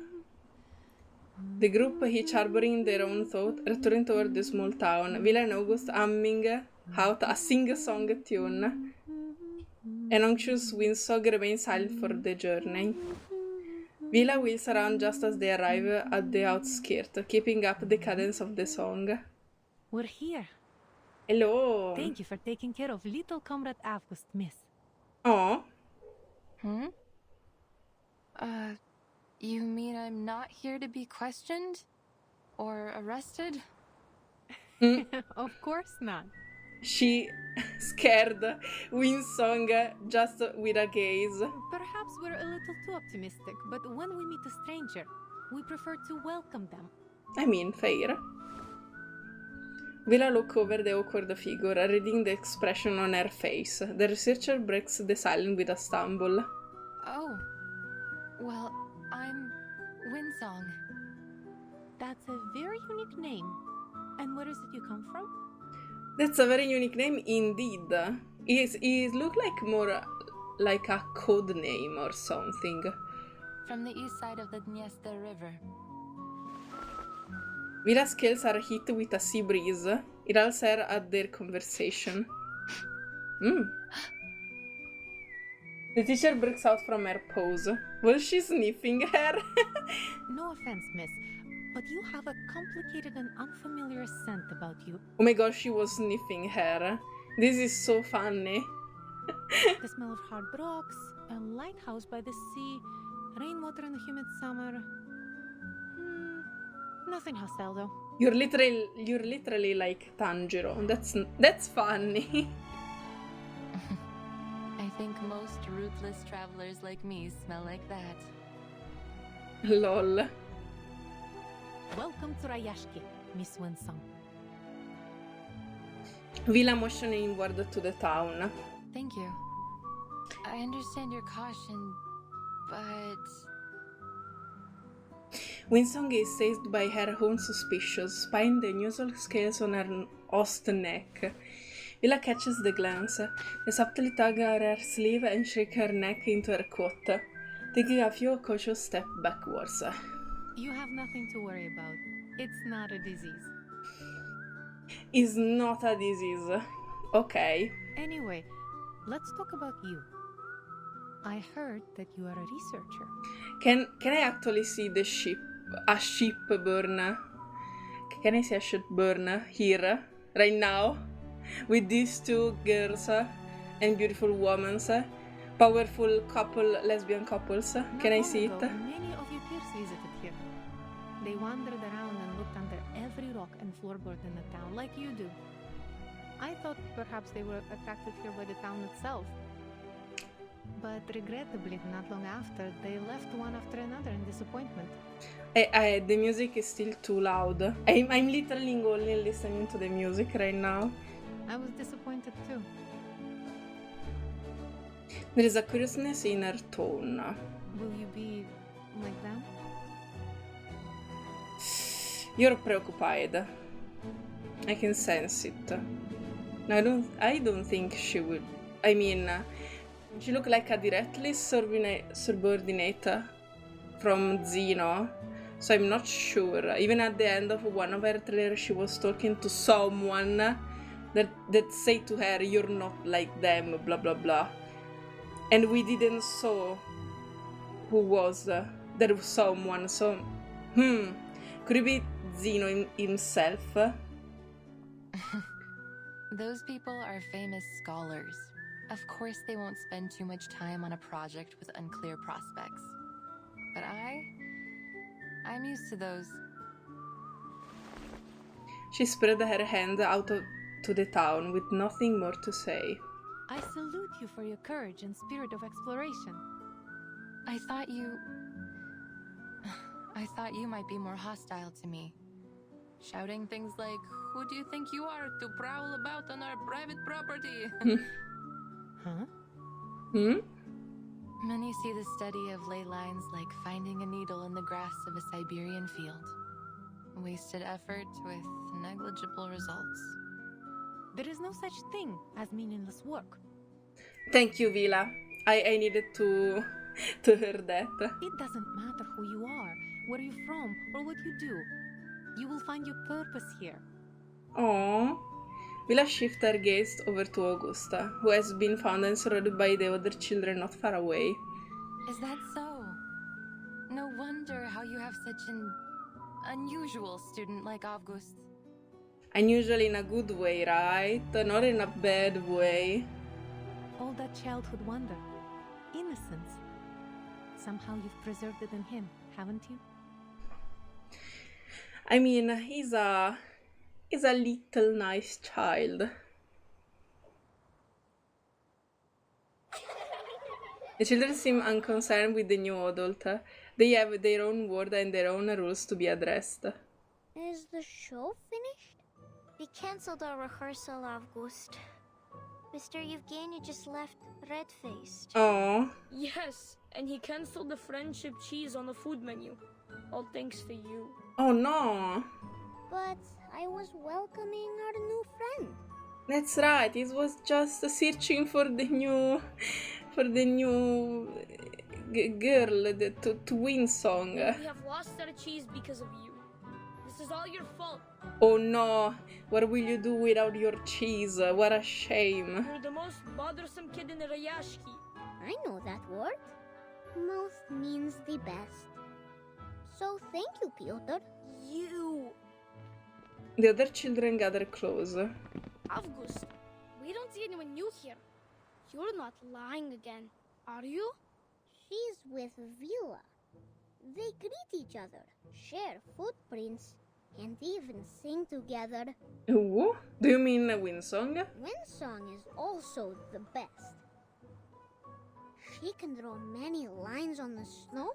The group, each harboring their own thought, return toward the small town. VILA and August humming out a sing-song tune. An anxious windsong remains silent for the journey. VILA wheels around just as they arrive at the outskirts, keeping up the cadence of the song. We're here. Hello. Thank you for taking care of little comrade AVGUST, miss. Oh. You mean I'm not here to be questioned? Or arrested? Of course not. She scared Windsong just with a gaze. Perhaps we're a little too optimistic, but when we meet a stranger, we prefer to welcome them. I mean, fair. VILA looks over the awkward figure, reading the expression on her face. The researcher breaks the silence with a stumble. Oh. Well, I'm Windsong. That's a very unique name. And where is it you come from? That's a very unique name indeed. It looks like more like a code name or something. From the east side of the Dniester River. VILA's scales are hit with a sea breeze. It all stare at their conversation. The teacher breaks out from her pose. Was she sniffing her? No offense, miss, but you have a complicated and unfamiliar scent about you. Oh my gosh, she was sniffing her. This is so funny. The smell of hard rocks, a lighthouse by the sea, rainwater in the humid summer. Nothing hostile, though. You're literally like Tanjiro. That's funny. I think most ruthless travelers like me smell like that. Lol. Welcome to Rayashki, Miss Winsong. VILA motion inward to the town. Thank you. I understand your caution, but... Winsong is seized by her own suspicions, spying the unusual scales on her host's neck. VILA catches the glance. They subtly tug at her sleeve and shake her neck into her coat, taking a few cautious steps backwards. You have nothing to worry about. It's not a disease. It's not a disease. Okay. Anyway, let's talk about you. I heard that you are a researcher. Can I actually see a ship burn? Can I see a ship burn here, right now? With these two girls and beautiful women, powerful lesbian couples. Can I see it? Many of your peers visited here. They wandered around and looked under every rock and floorboard in the town, like you do. I thought perhaps they were attracted here by the town itself. But regrettably, not long after, they left one after another in disappointment. The music is still too loud. I'm literally only listening to the music right now. I was disappointed too. There is a curiousness in her tone. Will you be like them? You're preoccupied. I can sense it. No, I don't think she would. I mean, she looked like a directly subordinate from Zeno, so I'm not sure. Even at the end of one of her trailers, she was talking to someone that say to her, "You're not like them," blah blah blah. And we didn't saw who was that someone. So, could it be Zeno himself? Those people are famous scholars. Of course they won't spend too much time on a project with unclear prospects. But I'm used to those. She spread her hand out to the town with nothing more to say. I salute you for your courage and spirit of exploration. I thought you might be more hostile to me. Shouting things like, "Who do you think you are to prowl about on our private property?" Huh? Many see the study of ley lines like finding a needle in the grass of a Siberian field. Wasted effort with negligible results. There is no such thing as meaningless work. Thank you, VILA. I needed to hear that. It doesn't matter who you are, where you're from, or what you do. You will find your purpose here. Aww. VILA shifts her gaze over to Augusta, who has been found and surrounded by the other children not far away. Is that so? No wonder how you have such an unusual student like AVGUST. Unusually in a good way, right? Not in a bad way. All that childhood wonder, innocence. Somehow you've preserved it in him, haven't you? I mean, he's a little nice child. The children seem unconcerned with the new adult. They have their own world and their own rules to be addressed. Is the show finished? We cancelled our rehearsal, AVGUST. Mr. Yevgeny just left red-faced. Oh. Yes, and he cancelled the friendship cheese on the food menu. All thanks to you. Oh no. But I was welcoming our new friend. That's right. He was just searching for the new girl to win song. We have lost our cheese because of you. This is all your fault. Oh no, what will you do without your cheese? What a shame. You're the most bothersome kid in the Rayashki. I know that word. Most means the best. So thank you, Pyotr. You! The other children gather close. AVGUST, we don't see anyone new here. You're not lying again, are you? She's with VILA. They greet each other, share footprints, and even sing together. Ooh, do you mean Windsong? Windsong is also the best. She can draw many lines on the snow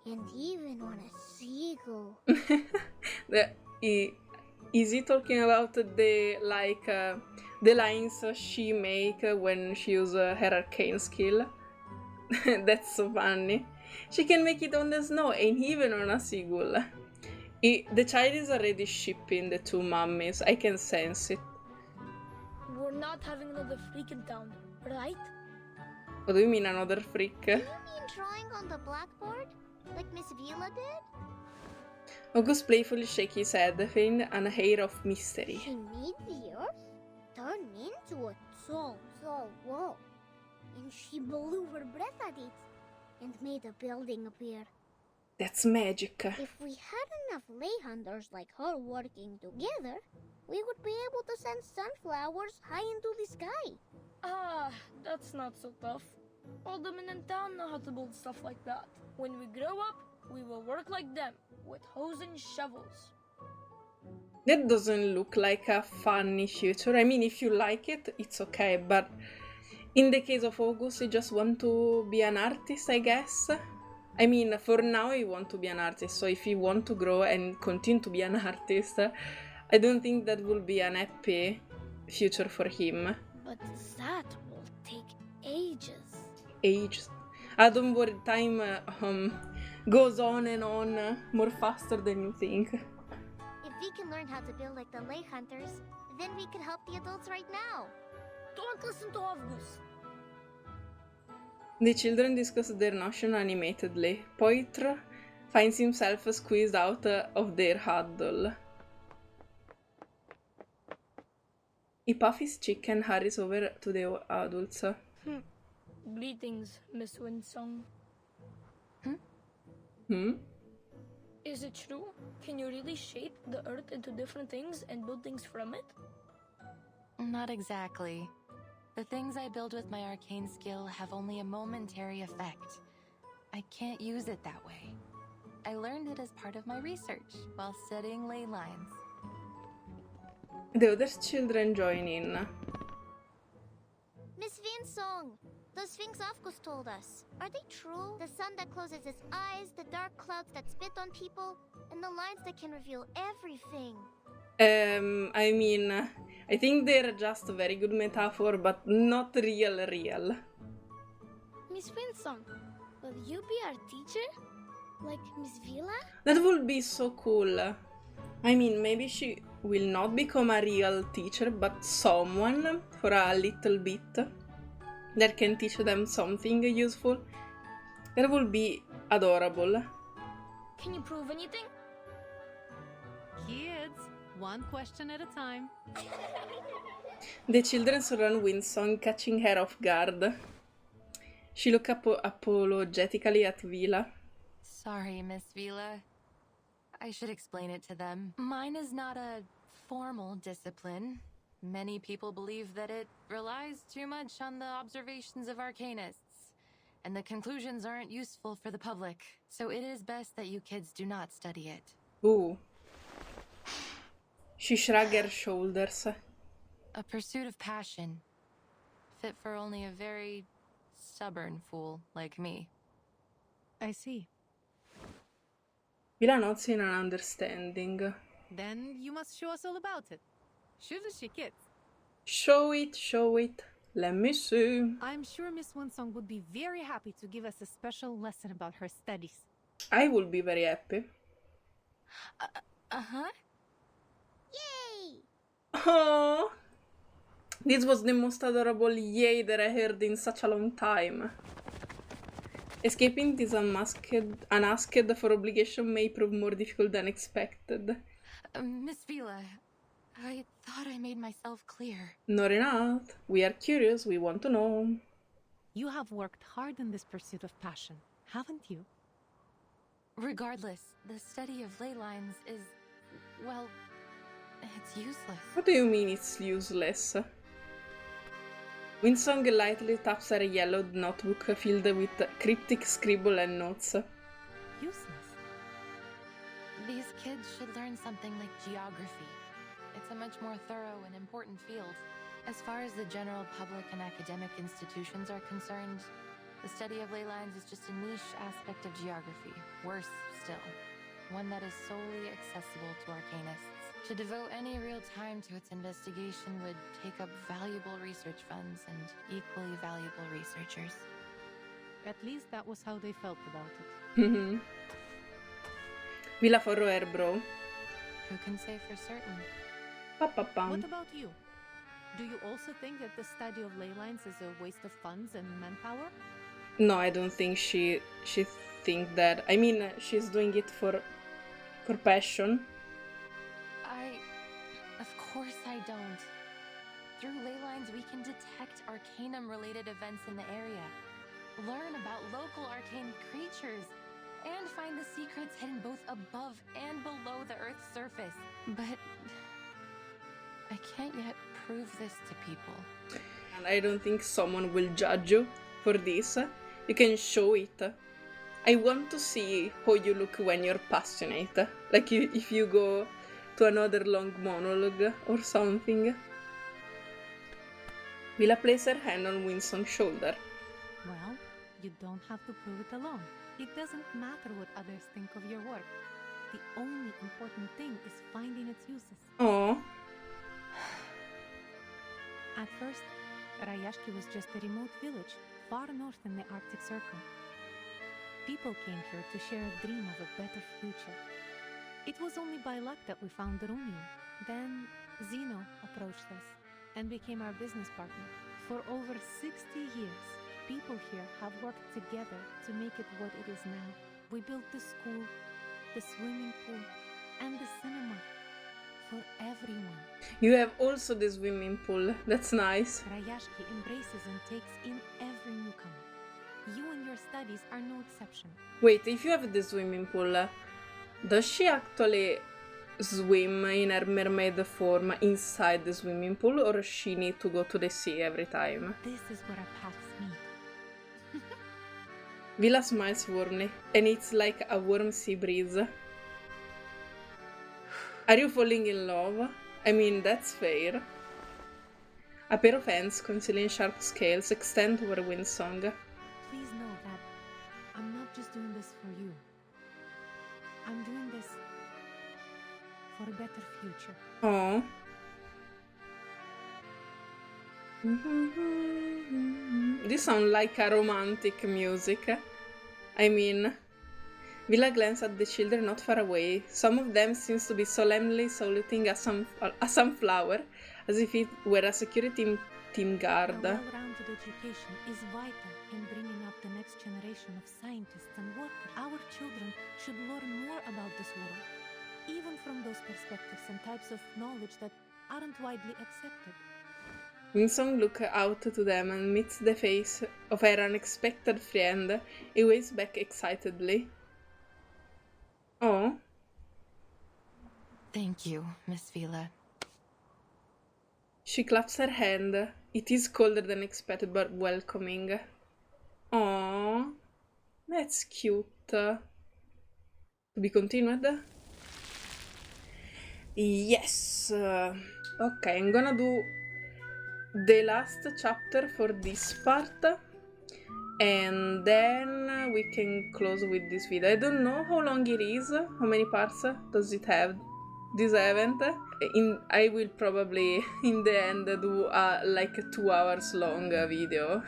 and even on a seagull. Is he talking about the lines she make when she uses her arcane skill? That's so funny. She can make it on the snow and even on a seagull. The child is already shipping the two mummies. I can sense it. We're not having another freak in town, right? What do you mean another freak? Do you mean drawing on the blackboard? Like Miss VILA did? August playfully shakes his head, feigning an air of mystery. She made the earth turn into a tall wall. And she blew her breath at it and made a building appear. That's magic. If we had enough lay hunters like her working together, we would be able to send sunflowers high into the sky. Ah, that's not so tough. All the men in town know how to build stuff like that. When we grow up, we will work like them, with hoes and shovels. That doesn't look like a funny future. I mean, if you like it, it's okay, but in the case of August, he just want to be an artist, I guess. I mean, for now, he want to be an artist, so if he want to grow and continue to be an artist, I don't think that will be an happy future for him. But that will take ages. Ages. Don't worry, time goes on and on more faster than you think. If we can learn how to build like the lay hunters, then we can help the adults right now. Don't listen to AVGUST. The children discuss their notion animatedly. Poitr finds himself squeezed out of their huddle. He puffs his cheek and hurries over to the adults. Greetings, Miss Windsong. Is it true? Can you really shape the earth into different things and build things from it? Not exactly. The things I build with my arcane skill have only a momentary effect. I can't use it that way. I learned it as part of my research while studying ley lines. The other children join in. Miss Windsong, those things AVGUST told us, are they true? The sun that closes its eyes, the dark clouds that spit on people, and the lines that can reveal everything. I mean, I think they're just a very good metaphor, but not real. Miss Windsong, will you be our teacher? Like Miss VILA? That would be so cool. I mean, maybe she will not become a real teacher, but someone for a little bit that can teach them something useful. That would be adorable. Can you prove anything? Kids, one question at a time. The children surround Windsong, catching her off guard. She looks apologetically at VILA. Sorry, Miss VILA. I should explain it to them. Mine is not a formal discipline. Many people believe that it relies too much on the observations of arcanists, and the conclusions aren't useful for the public. So it is best that you kids do not study it. Ooh. She shrugged her shoulders. A pursuit of passion, fit for only a very stubborn fool like me. I see. VILA nods in an understanding. Then you must show us all about it. Shouldn't she, kids? Show it. Let me see. I'm sure Miss Windsong would be very happy to give us a special lesson about her studies. I would be very happy. Uh-huh. Yay! Oh, this was the most adorable yay that I heard in such a long time. Escaping this unasked for obligation may prove more difficult than expected. Miss VILA, I thought I made myself clear. Not enough. We are curious, we want to know. You have worked hard in this pursuit of passion, haven't you? Regardless, the study of ley lines is, well, it's useless. What do you mean it's useless? Windsong lightly taps her yellowed notebook filled with cryptic scribble and notes. Useless? kids should learn something like geography. It's a much more thorough and important field. As far as the general public and academic institutions are concerned, the study of ley lines is just a niche aspect of geography. Worse still, one that is solely accessible to arcanists. To devote any real time to its investigation would take up valuable research funds and equally valuable researchers. At least that was how they felt about it. Villa for bro. Who can say for certain? Pa-pa-pam. What about you? Do you also think that the study of ley lines is a waste of funds and manpower? No, I don't think she think that. I mean, she's doing it for passion. Of course I don't. Through ley lines, we can detect arcanum-related events in the area, learn about local arcane creatures, and find the secrets hidden both above and below the Earth's surface. But I can't yet prove this to people. And I don't think someone will judge you for this. You can show it. I want to see how you look when you're passionate. Like if you go to another long monologue or something. Villa places her hand on Winsong's shoulder. Well, you don't have to prove it alone. It doesn't matter what others think of your work. The only important thing is finding its uses. Oh. At first, Rayashki was just a remote village, far north in the Arctic Circle. People came here to share a dream of a better future. It was only by luck that we found the Romium. Then Zeno approached us and became our business partner. For over 60 years, people here have worked together to make it what it is now. We built the school, the swimming pool, and the cinema for everyone. You have also the swimming pool. That's nice. Rayashki embraces and takes in every newcomer. You and your studies are no exception. Wait, if you have the swimming pool, does she actually swim in her mermaid form inside the swimming pool, or she need to go to the sea every time? This is where our paths meet. Villa smiles warmly, and it's like a warm sea breeze. Are you falling in love? I mean, that's fair. A pair of hands concealing sharp scales extend toward Windsong. Please know that I'm not just doing this for you. I'm doing this for a better future. Oh. This sounds like a romantic music. I mean, Villa glanced at the children not far away. Some of them seems to be solemnly saluting a sunflower, as if it were a security team guard. A well-rounded education is vital in bringing up the next generation of scientists and workers. Our children should learn more about this world, even from those perspectives and types of knowledge that aren't widely accepted. Winsong looks out to them and meets the face of her unexpected friend. He waves back excitedly. Oh. Thank you, Miss VILA. She claps her hand. It is colder than expected, but welcoming. Oh, that's cute. To be continued? Yes. Okay, I'm gonna do the last chapter for this part, and then we can close with this video. I don't know how long it is. How many parts does it have? This event? I will probably in the end do like a 2 hours long video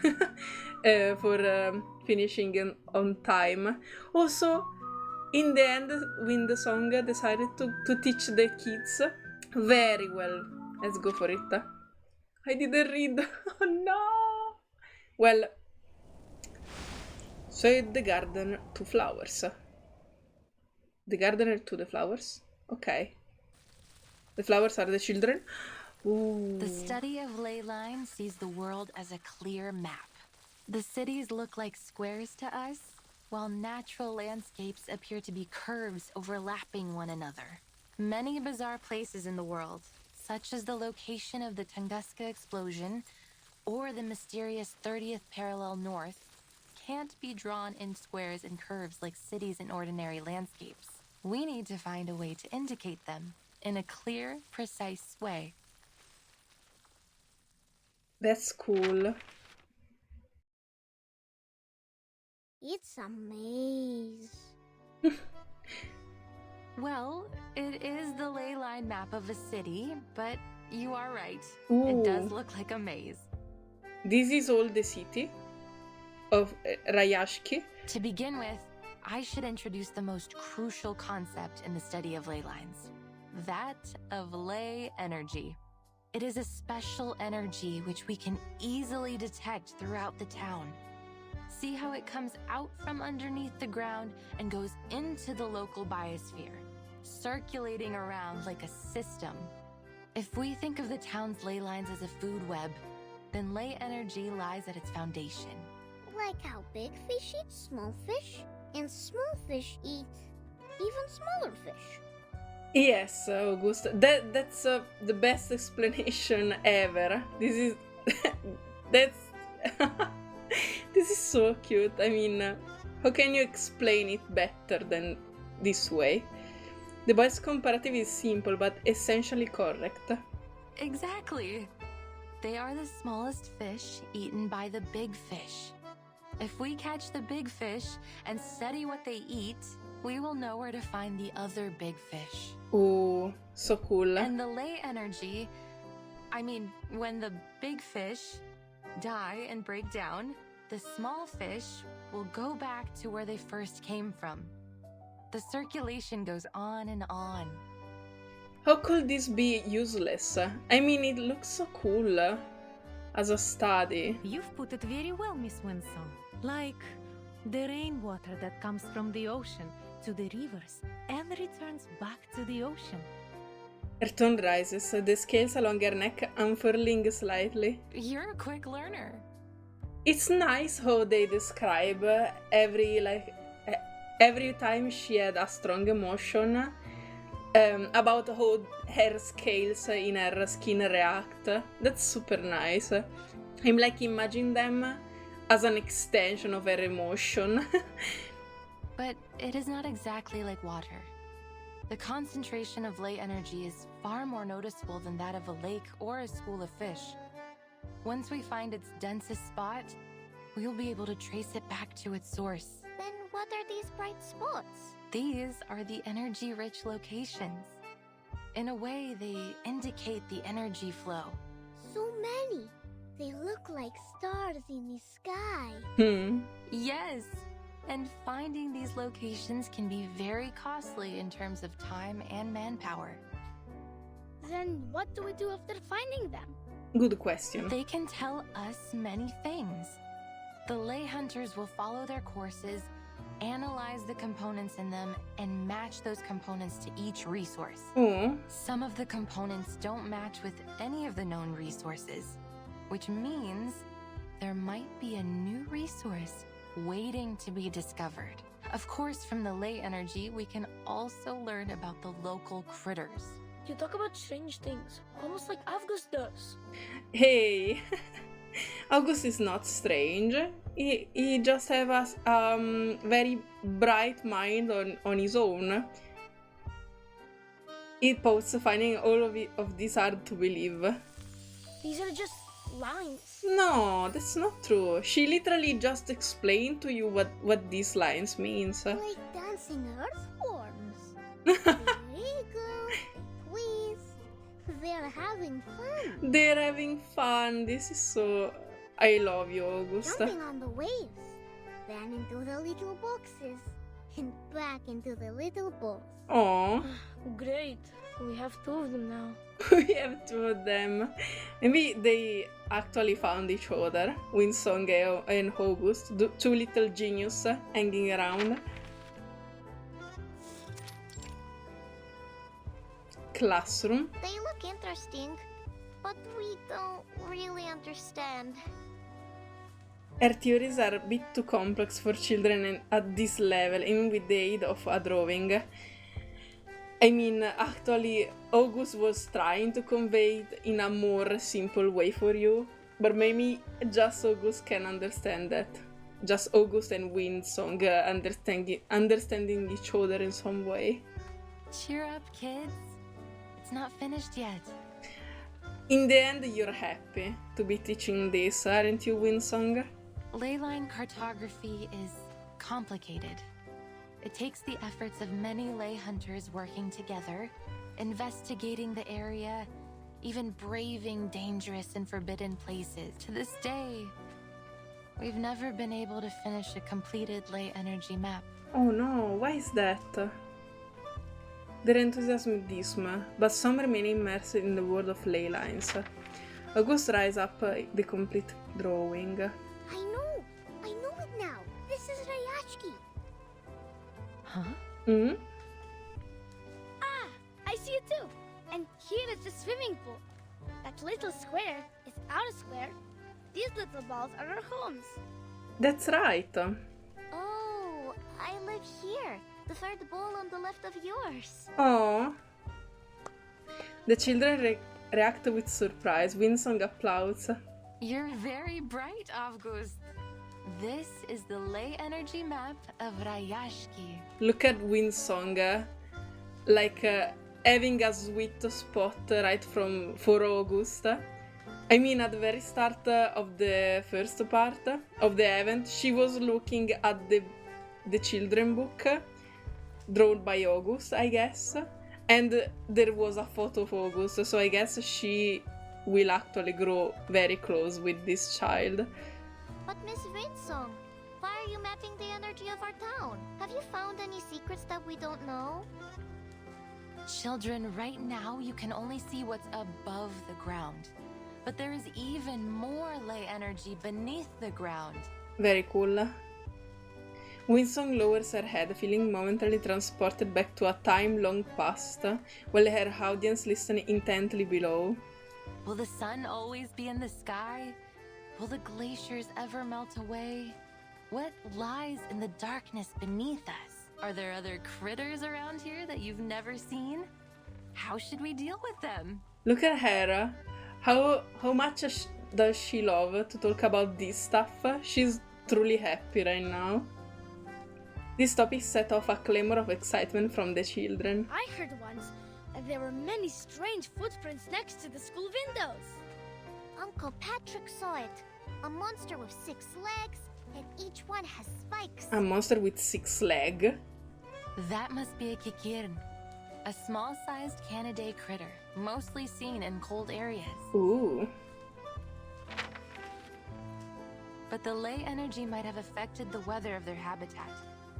for finishing on time. Also, in the end, WINDSONG decided to teach the kids very well. Let's go for it. I didn't read. Oh no! Well, so the garden to flowers. The gardener to the flowers. Okay. The flowers are the children. Ooh. The study of ley lines sees the world as a clear map. The cities look like squares to us, while natural landscapes appear to be curves overlapping one another. Many bizarre places in the world, such as the location of the Tunguska explosion or the mysterious 30th parallel north, can't be drawn in squares and curves like cities in ordinary landscapes. We need to find a way to indicate them in a clear, precise way. That's cool. It's a maze. Well, it is the ley line map of a city, but you are right. Ooh. It does look like a maze. This is all the city of Rayashki. To begin with, I should introduce the most crucial concept in the study of ley lines. That of ley energy. It is a special energy which we can easily detect throughout the town. See how it comes out from underneath the ground and goes into the local biosphere, circulating around like a system. If we think of the town's ley lines as a food web, then ley energy lies at its foundation. Like how big fish eat small fish, and small fish eat even smaller fish. Yes, August. That's the best explanation ever. This is that's this is so cute. I mean, how can you explain it better than this way? The boys' comparative is simple but essentially correct. Exactly. They are the smallest fish eaten by the big fish. If we catch the big fish and study what they eat, we will know where to find the other big fish. Ooh, so cool. And the ley energy, when the big fish die and break down, the small fish will go back to where they first came from. The circulation goes on and on. How could this be useless? I mean, it looks so cool as a study. You've put it very well, Miss Winsong. Like the rainwater that comes from the ocean to the rivers and returns back to the ocean. Her tone rises, the scales along her neck unfurling slightly. You're a quick learner. It's nice how they describe every time she had a strong emotion, about how her scales in her skin react. That's super nice. I'm imagining them as an extension of her emotion. But it is not exactly like water. The concentration of ley energy is far more noticeable than that of a lake or a school of fish. Once we find its densest spot, we'll be able to trace it back to its source. Then what are these bright spots? These are the energy-rich locations. In a way, they indicate the energy flow. So many. They look like stars in the sky. Yes, and finding these locations can be very costly in terms of time and manpower. Then what do we do after finding them? Good question. They can tell us many things. The ley hunters will follow their courses, analyze the components in them, and match those components to each resource. Some of the components don't match with any of the known resources, which means there might be a new resource waiting to be discovered. Of course, from the ley energy, we can also learn about the local critters. You talk about strange things, almost like AVGUST does. Hey, August is not strange. He just has a very bright mind on his own. He posts finding all of this hard to believe. These are just lines. No, that's not true. She literally just explained to you what these lines means. Like dancing earthworms. They wiggle, they twist. They're having fun. They're having fun. This is so... I love you, August. Jumping on the waves. Then into the little boxes. And back into the little balls. Aww. Great. We have two of them now. We have two of them. Maybe they actually found each other. Winsong and August. Two little genius hanging around. Classroom. They look interesting, but we don't really understand. Her theories are a bit too complex for children at this level, even with the aid of a drawing. I mean, actually, August was trying to convey it in a more simple way for you, but maybe just August can understand that. Just August and Windsong understanding each other in some way. Cheer up, kids. It's not finished yet. In the end, you're happy to be teaching this, aren't you, Windsong? Leyline cartography is complicated. It takes the efforts of many ley hunters working together, investigating the area, even braving dangerous and forbidden places. To this day, we've never been able to finish a completed ley energy map. Oh no, why is that? Their enthusiasm is dismal, but some remain immersed in the world of ley lines. August writes up the complete drawing. I know it now. This is Rayashki. Huh? Hmm? Ah, I see it too. And here is the swimming pool. That little square is our square. These little balls are our homes. That's right. Oh, I live here. The third ball on the left of yours. Oh. The children react with surprise. Windsong applauds. You're very bright, AVGUST. This is the ley energy map of Rayashki. Look at Windsong, like having a sweet spot right for August. I mean, at the very start of the first part of the event, she was looking at the children book, drawn by August, I guess, and there was a photo of August, so I guess she will actually grow very close with this child. But Miss Windsong, why are you mapping the energy of our town? Have you found any secrets that we don't know? Children, right now you can only see what's above the ground. But there is even more ley energy beneath the ground. Very cool. Windsong lowers her head, feeling momentarily transported back to a time long past, while her audience listen intently below. Will the sun always be in the sky? Will the glaciers ever melt away? What lies in the darkness beneath us? Are there other critters around here that you've never seen? How should we deal with them? Look at her. How much does she love to talk about this stuff? She's truly happy right now. This topic set off a clamor of excitement from the children. I heard once that there were many strange footprints next to the school windows. Uncle Patrick saw it. A monster with 6 legs, and each one has spikes. A monster with 6 legs? That must be a kikirn, a small-sized Canidae critter, mostly seen in cold areas. Ooh. But the ley energy might have affected the weather of their habitat,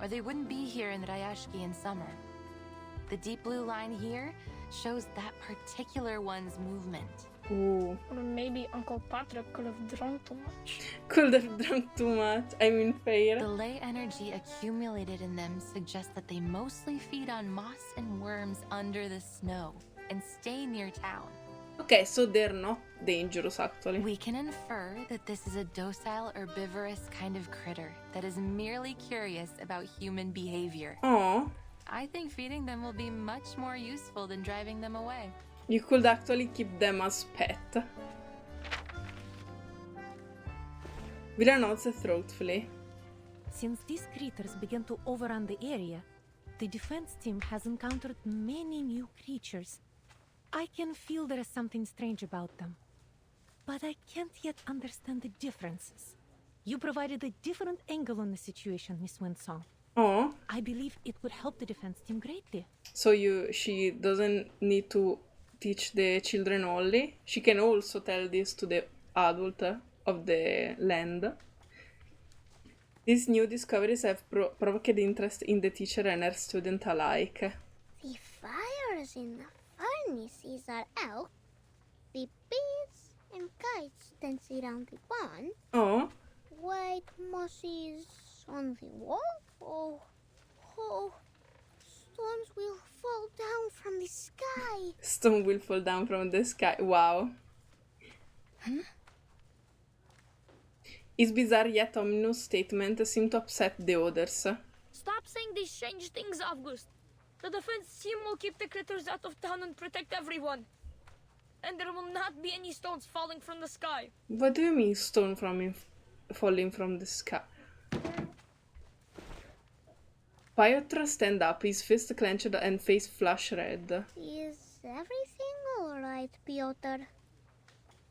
or they wouldn't be here in Rayashki in summer. The deep blue line here shows that particular one's movement. Ooh. Or maybe Uncle Patrick could have drunk too much. Could have drunk too much. I mean, fair. The ley energy accumulated in them suggests that they mostly feed on moss and worms under the snow and stay near town. Okay, so they're not dangerous actually. We can infer that this is a docile herbivorous kind of critter that is merely curious about human behavior. Oh. I think feeding them will be much more useful than driving them away. You could actually keep them as pet. VILA nods thoughtfully. Since these critters began to overrun the area, the defense team has encountered many new creatures. I can feel there is something strange about them, but I can't yet understand the differences. You provided a different angle on the situation, Miss Windsong. Oh. I believe it would help the defense team greatly. So she doesn't need to teach the children only. She can also tell this to the adult of the land. These new discoveries have provoked interest in the teacher and her student alike. The fires in the furnaces are out. The bees and kites dance around the pond. Oh. White mosses on the wall. Oh, storms will fall down from the sky. Stone will fall down from the sky. Wow. Huh? His bizarre yet ominous statement seemed to upset the others. Stop saying these strange things, AVGUST. The defense team will keep the critters out of town and protect everyone. And there will not be any stones falling from the sky. What do you mean stone falling from the sky? Piotr stand up, his fist clenched and face flush red. Is everything alright, Piotr?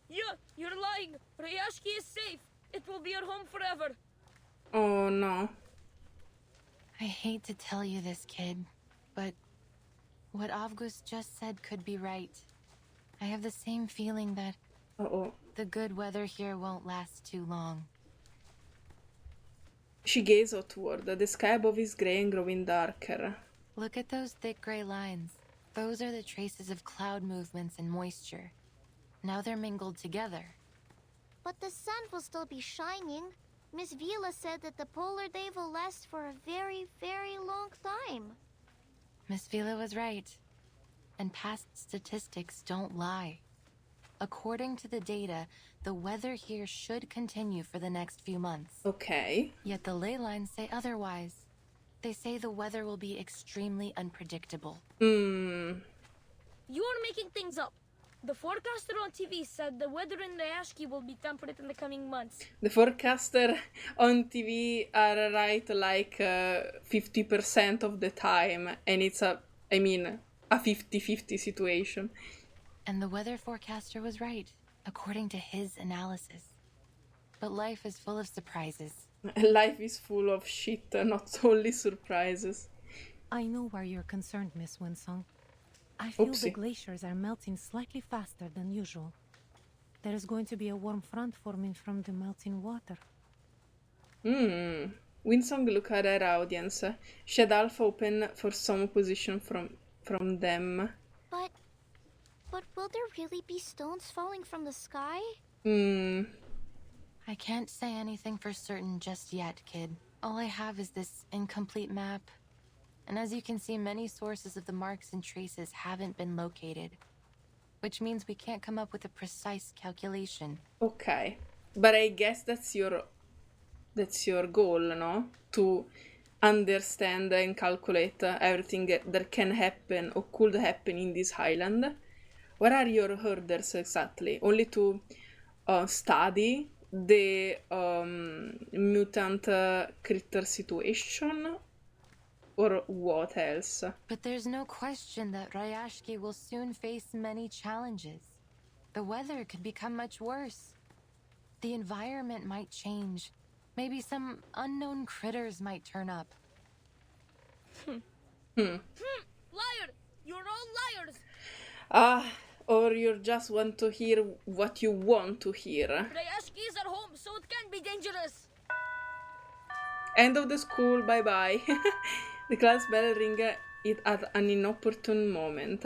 Yeah, you're lying. Rayashki is safe. It will be our home forever. Oh no. I hate to tell you this, kid, but what AVGUST just said could be right. I have the same feeling that Uh-oh. the good weather here won't last too long. She gazed outward. The sky above is grey and growing darker. Look at those thick gray lines. Those are the traces of cloud movements and moisture. Now they're mingled together. But the sun will still be shining. Miss VILA said that the polar day will last for a very, very long time. Miss VILA was right. And past statistics don't lie. According to the data, the weather here should continue for the next few months. Okay. Yet the ley lines say otherwise. They say the weather will be extremely unpredictable. Hmm. You are making things up. The forecaster on TV said the weather in Rayashki will be temperate in the coming months. The forecaster on TV are right like 50% of the time, and it's a 50-50 situation. And the weather forecaster was right, according to his analysis. But life is full of surprises. Life is full of shit, not only surprises. I know why you're concerned, Miss Windsong. I feel the Oopsie. glaciers are melting slightly faster than usual. There is going to be a warm front forming from the melting water. Winsong looked at her audience. She had half open for some opposition from them. But will there really be stones falling from the sky? I can't say anything for certain just yet, kid. All I have is this incomplete map. And as you can see, many sources of the marks and traces haven't been located. Which means we can't come up with a precise calculation. Okay. But I guess that's your goal, no? To understand and calculate everything that can happen or could happen in this island. What are your hurdles exactly? Only to study the mutant critter situation? Or what else? But there's no question that Rayashki will soon face many challenges. The weather could become much worse. The environment might change. Maybe some unknown critters might turn up. Liar! You're all liars! Or you just want to hear what you want to hear. Rayashki is at home, so it can be dangerous. End of the school, bye-bye. The class bell rang it at an inopportune moment.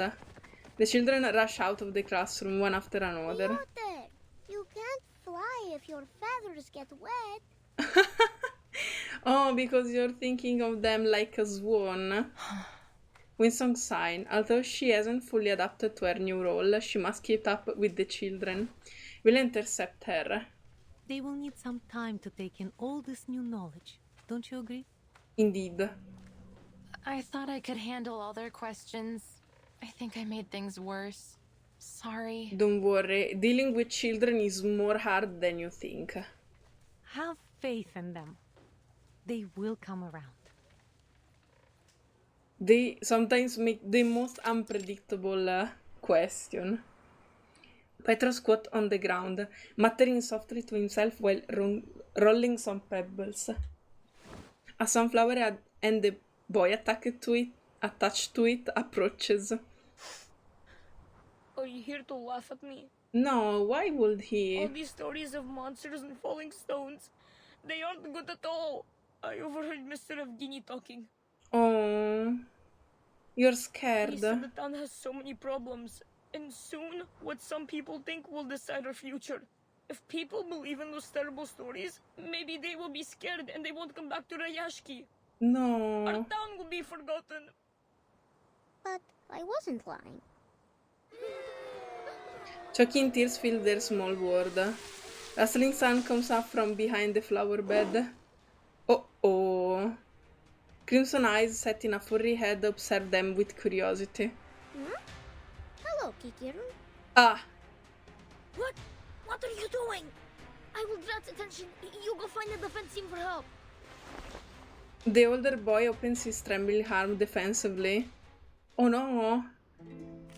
The children rush out of the classroom one after another. Piotr, you can't fly if your feathers get wet. Oh, because you're thinking of them like a swan. Winsong sighed. Although she hasn't fully adapted to her new role, she must keep up with the children. Will intercept her. They will need some time to take in all this new knowledge. Don't you agree? Indeed. I thought I could handle all their questions. I think I made things worse. Sorry. Don't worry, dealing with children is more hard than you think. Have faith in them. They will come around. They sometimes make the most unpredictable question. Petro squat on the ground, muttering softly to himself while rolling some pebbles. A sunflower and the boy attached to it approaches. Are you here to laugh at me? No, why would All he? these stories of monsters and falling stones, they aren't good at all. I overheard Mr. Evgeny talking. Oh, you're He scared. said the town has so many problems, and soon what some people think will decide our future. If people believe in those terrible stories, maybe they will be scared and they won't come back to Rayashki. Our No. town will be forgotten. But I wasn't lying. Choking tears fill their small world. Rustling sound comes up from behind the flower bed. Oh. Crimson eyes set in a furry head observe them with curiosity. Hello, Kikiru. Ah, What? What are you doing? I will draw its attention. You go find the defense team for help. The older boy opens his trembling arm defensively. Oh no!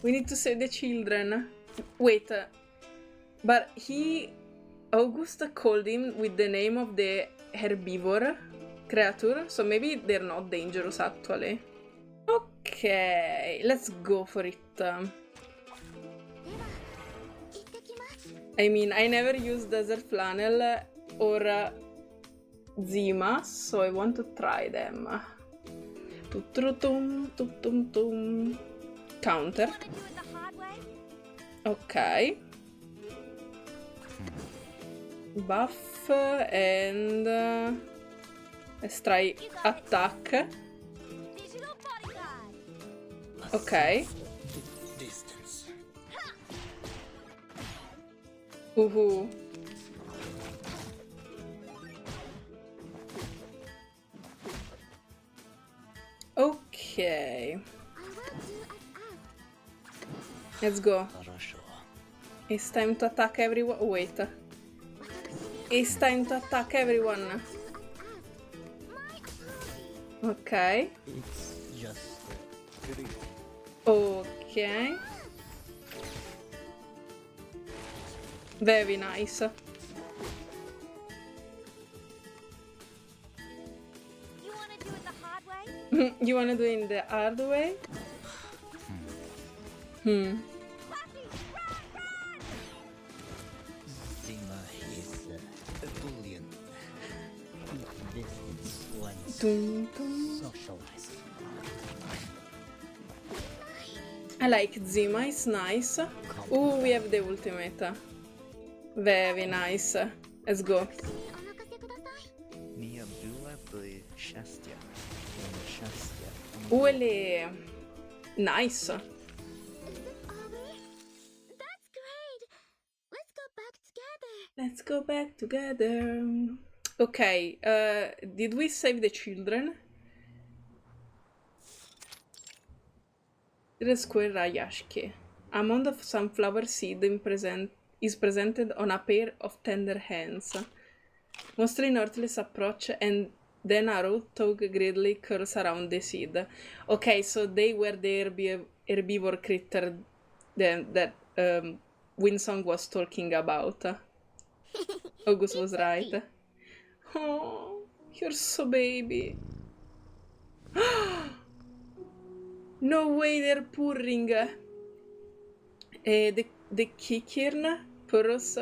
We need to save the children. Wait, but August called him with the name of the herbivore creature, so maybe they're not dangerous actually. Okay, let's go for it. I mean, I never used Desert Flannel or Zima, so I want to try them. Counter. Ok. Buff and let's try attack. Ok. Ok. Let's go. It's time to attack everyone. Wait. It's time to attack everyone. Ok. It's just Ok. Very nice. You wanna do it the hard way? Zima is bullying. This one's socialized. I like Zima, it's nice. Ooh, we have the ultimate. Very nice. Let's go. Ule. Nice. That's great. Let's go back together. Okay, did we save the children? The square Rayashki. A mound of sunflower seed is presented on a pair of tender hands. Mostly Northless approach and then a road-tog greedily curls around the seed. Okay, so they were the herbivore critter that Windsong was talking about. August was right. Oh, you're so baby. No way they're purring. The kikirn purrs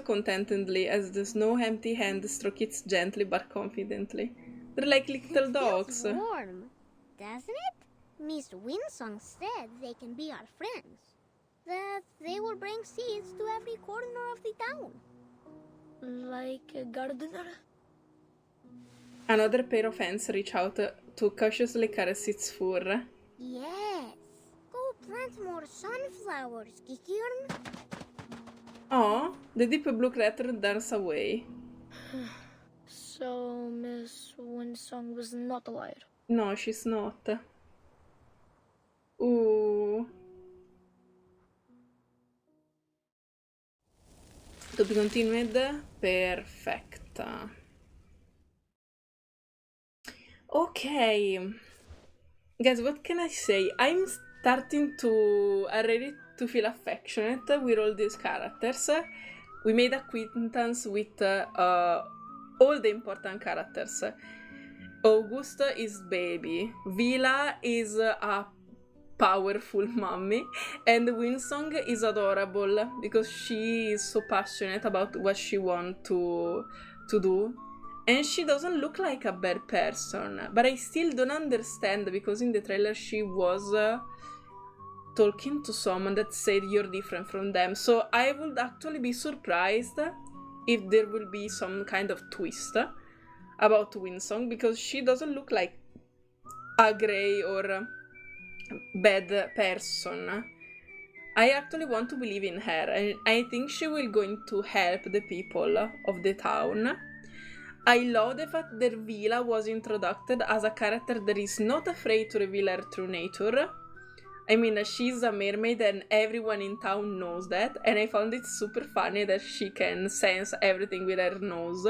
contentedly as the snow empty hand strokes it gently but confidently. They're like little dogs. Feels warm, doesn't it? Miss Windsong said they can be our friends. That they will bring seeds to every corner of the town. Like a gardener? Another pair of hands reach out to cautiously caress its fur. Yes. Go plant more sunflowers, Kikirn. Oh, the deep blue creature darts away. So, Miss Windsong was not a liar. No, she's not. Ooh. To be continued. Perfect. Okay. Guys, what can I say? I'm starting to already to feel affectionate with all these characters. We made acquaintance with all the important characters. August is baby. VILA is a powerful mommy, and Windsong is adorable because she is so passionate about what she wants to do, and she doesn't look like a bad person. But I still don't understand because in the trailer she was talking to someone that said you're different from them. So I would actually be surprised if there will be some kind of twist about Windsong, because she doesn't look like a grey or bad person. I actually want to believe in her, and I think she will going to help the people of the town. I love the fact that VILA was introduced as a character that is not afraid to reveal her true nature. I mean, she's a mermaid and everyone in town knows that, and I found it super funny that she can sense everything with her nose.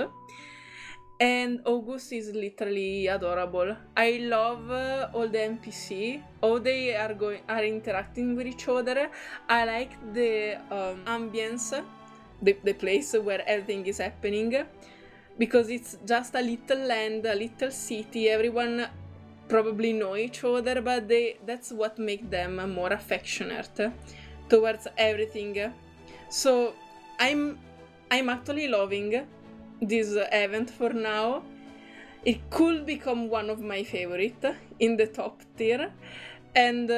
And August is literally adorable. I love all the NPC, how they are interacting with each other. I like the ambience, the place where everything is happening, because it's just a little land, a little city. Everyone probably know each other, but that's what makes them more affectionate towards everything. So I'm actually loving this event for now. It could become one of my favorite in the top tier, and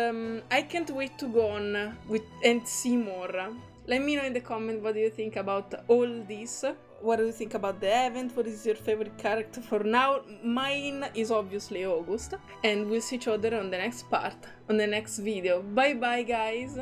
I can't wait to go on and see more. Let me know in the comment what do you think about all this. What do you think about the event? What is your favorite character for now? Mine is obviously August, and we'll see each other on the next part, on the next video. Bye bye guys!